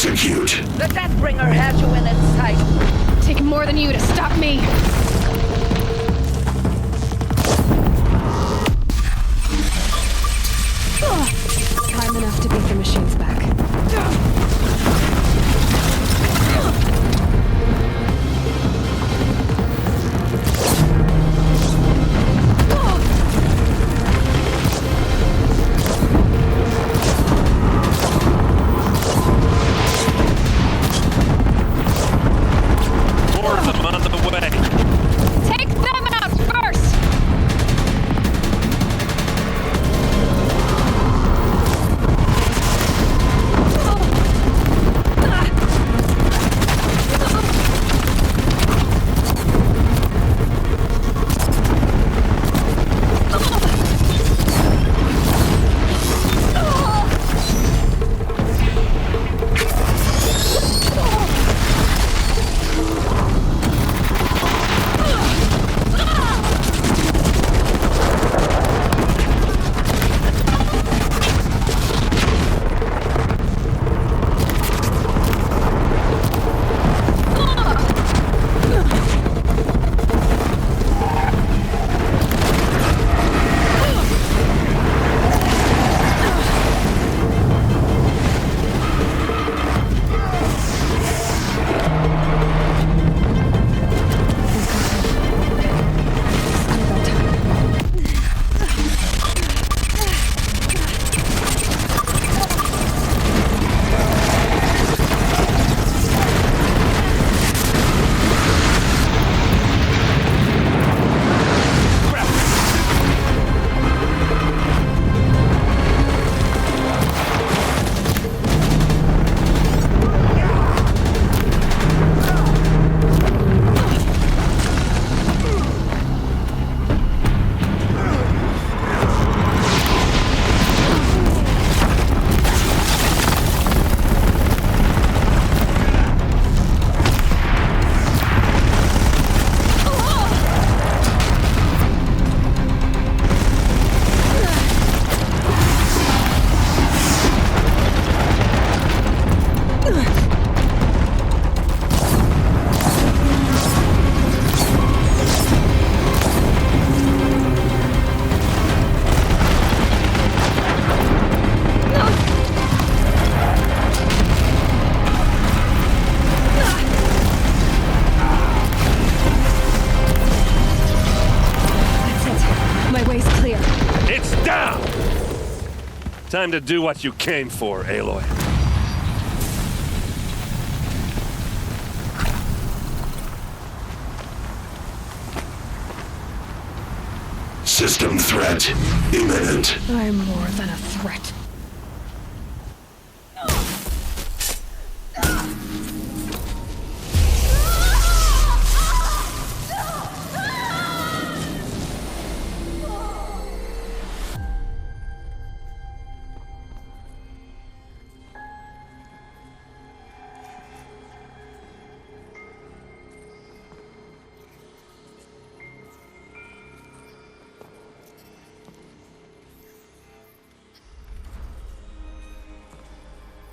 Execute. The Deathbringer has you in its sight. Take more than you to stop me. Time enough to beat the machines back. More of them on the way. Time to do what you came for, Aloy. System threat imminent. I'm more than a threat.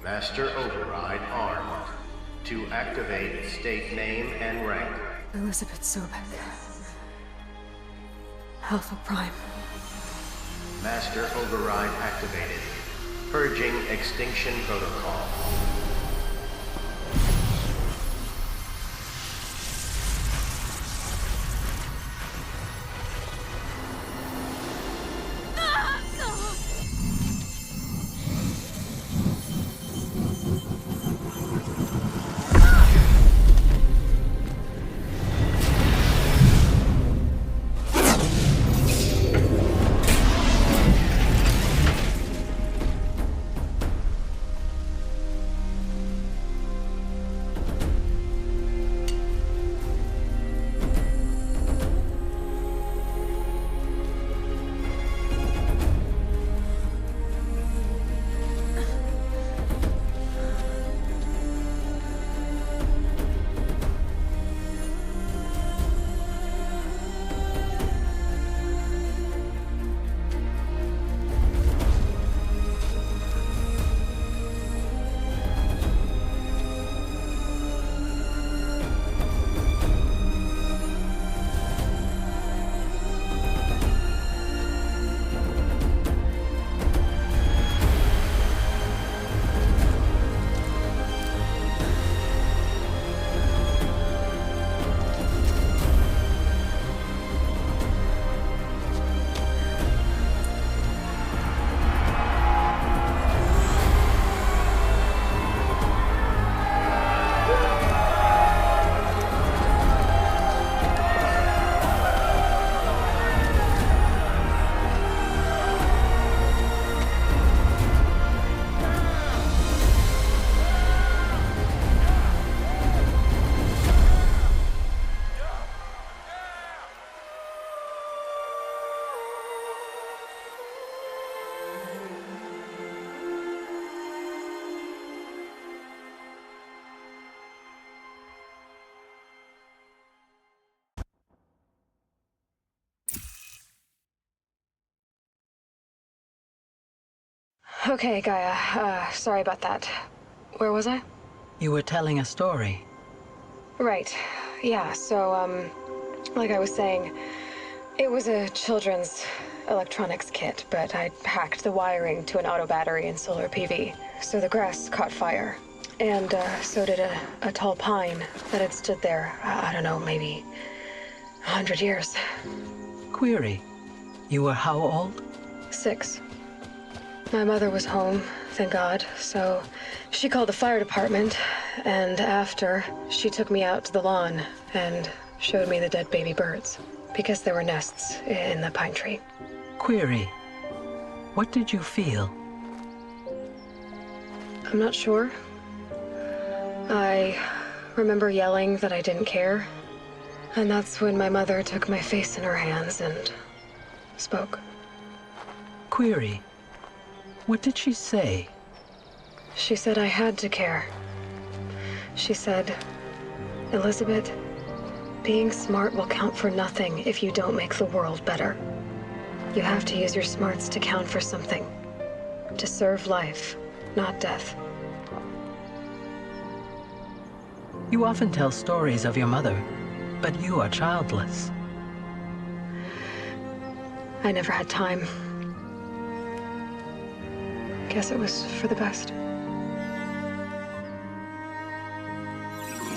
Master Override armed. To activate, state name and rank. Elizabeth Sobek. Alpha Prime. Master Override activated. Purging Extinction Protocol. Okay, Gaia. Sorry about that. Where was I? You were telling a story. Right. Yeah, so, like I was saying, it was a children's electronics kit, but I hacked the wiring to an auto battery and solar PV. So the grass caught fire. And, so did a tall pine that had stood there, I don't know, maybe 100 years. Query. You were how old? 6. My mother was home, thank God, so she called the fire department, and after, she took me out to the lawn and showed me the dead baby birds, because there were nests in the pine tree. Query. What did you feel? I'm not sure. I remember yelling that I didn't care, and that's when my mother took my face in her hands and spoke. Query. What did she say? She said I had to care. She said, Elizabeth, being smart will count for nothing if you don't make the world better. You have to use your smarts to count for something. To serve life, not death. You often tell stories of your mother, but you are childless. I never had time. Guess it was for the best.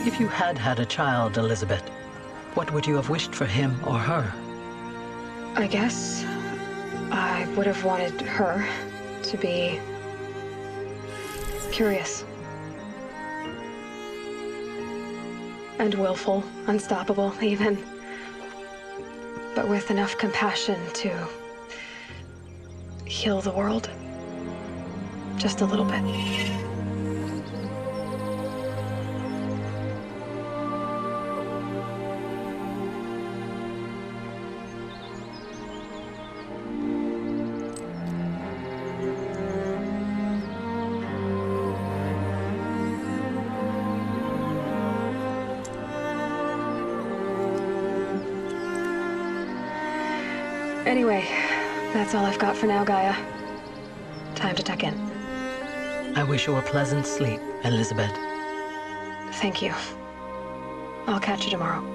If you had had a child, Elizabeth, what would you have wished for him or her? I guess I would have wanted her to be curious. And willful, unstoppable, even. But with enough compassion to heal the world. Just a little bit. Anyway, that's all I've got for now, Gaia. Time to tuck in. I wish you a pleasant sleep, Elizabeth. Thank you. I'll catch you tomorrow.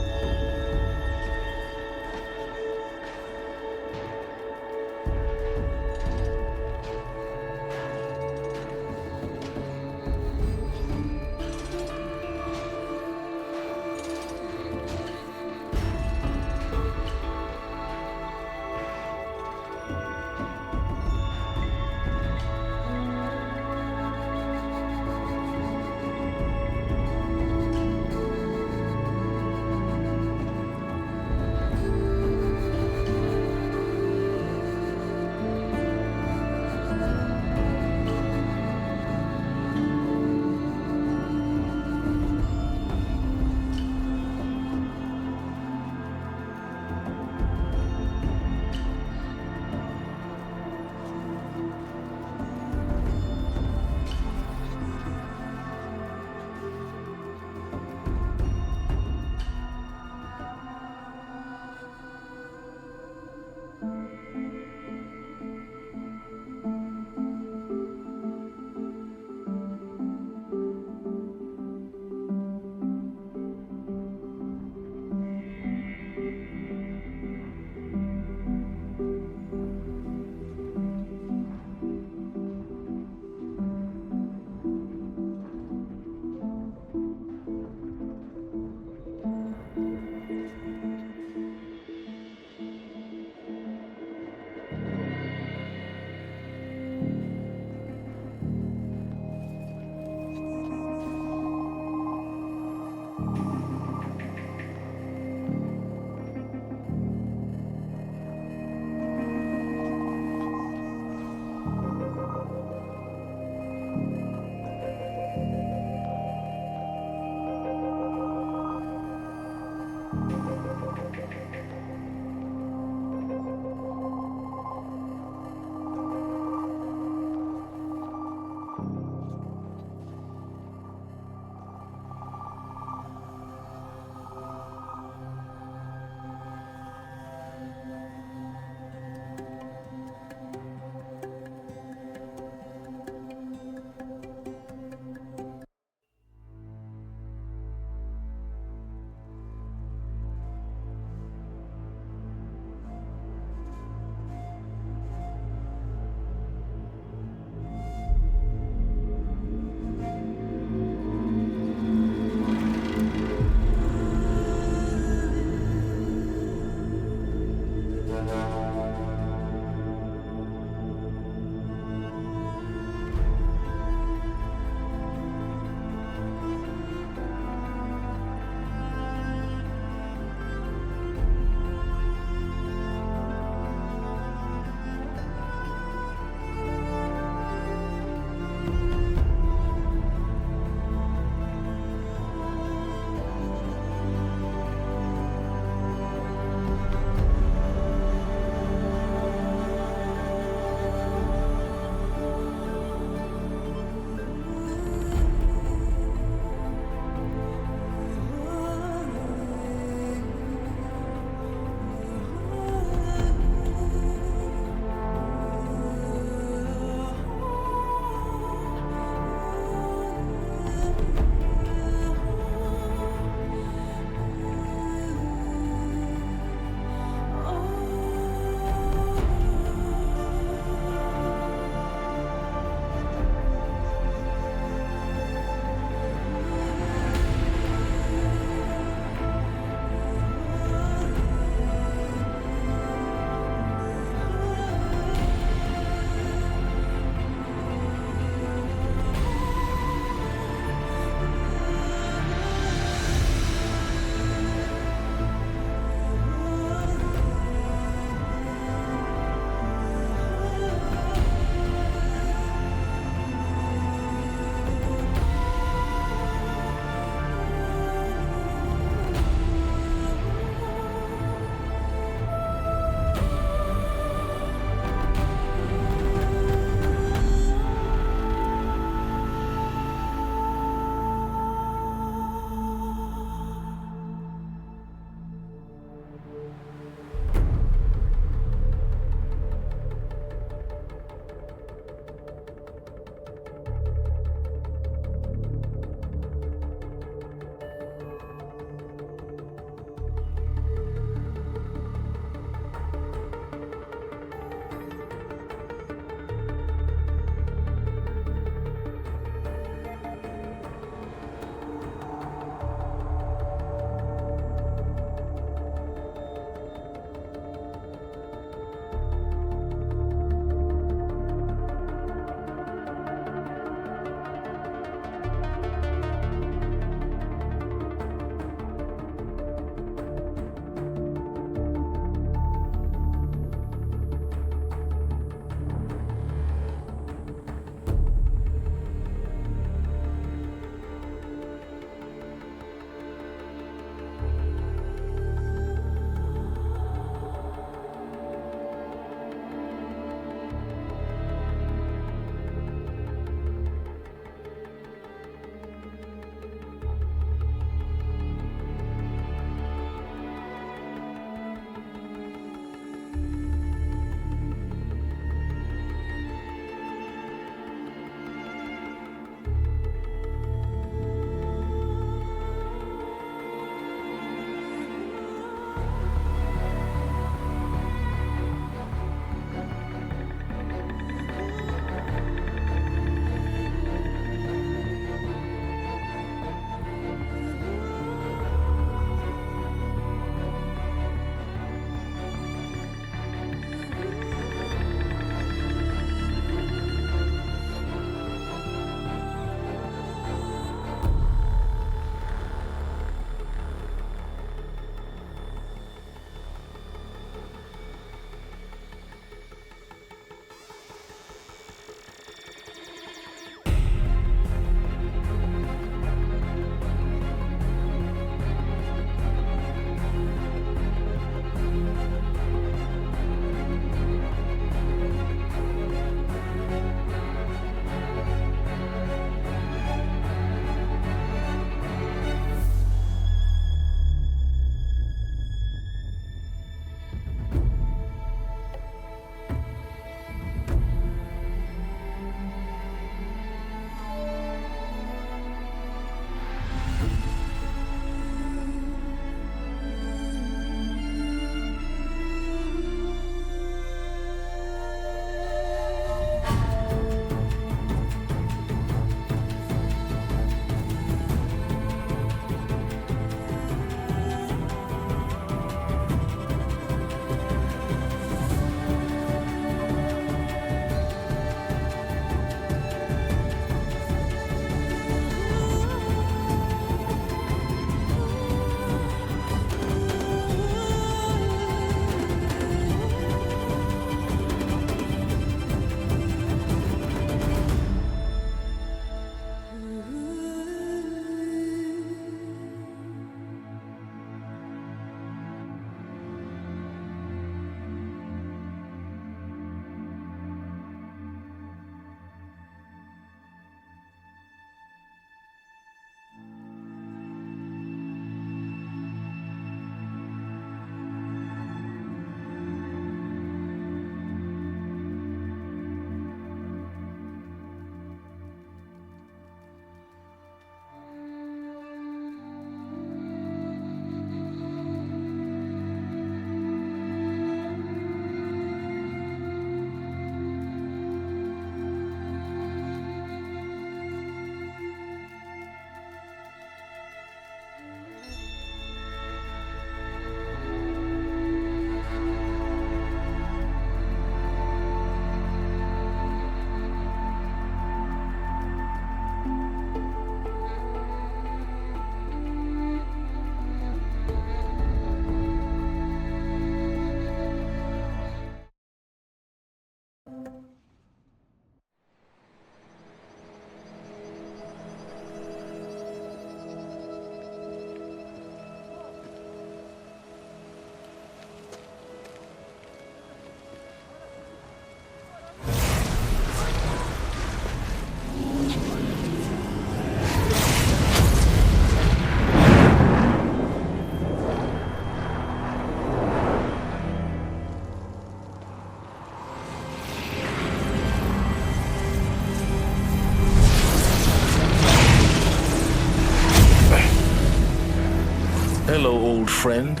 Hello, old friend.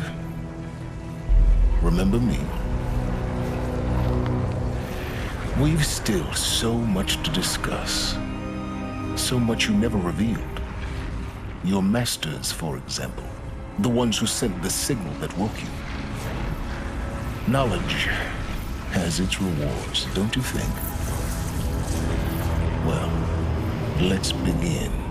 Remember me? We've still so much to discuss. So much you never revealed. Your masters, for example. The ones who sent the signal that woke you. Knowledge has its rewards, don't you think? Well, let's begin.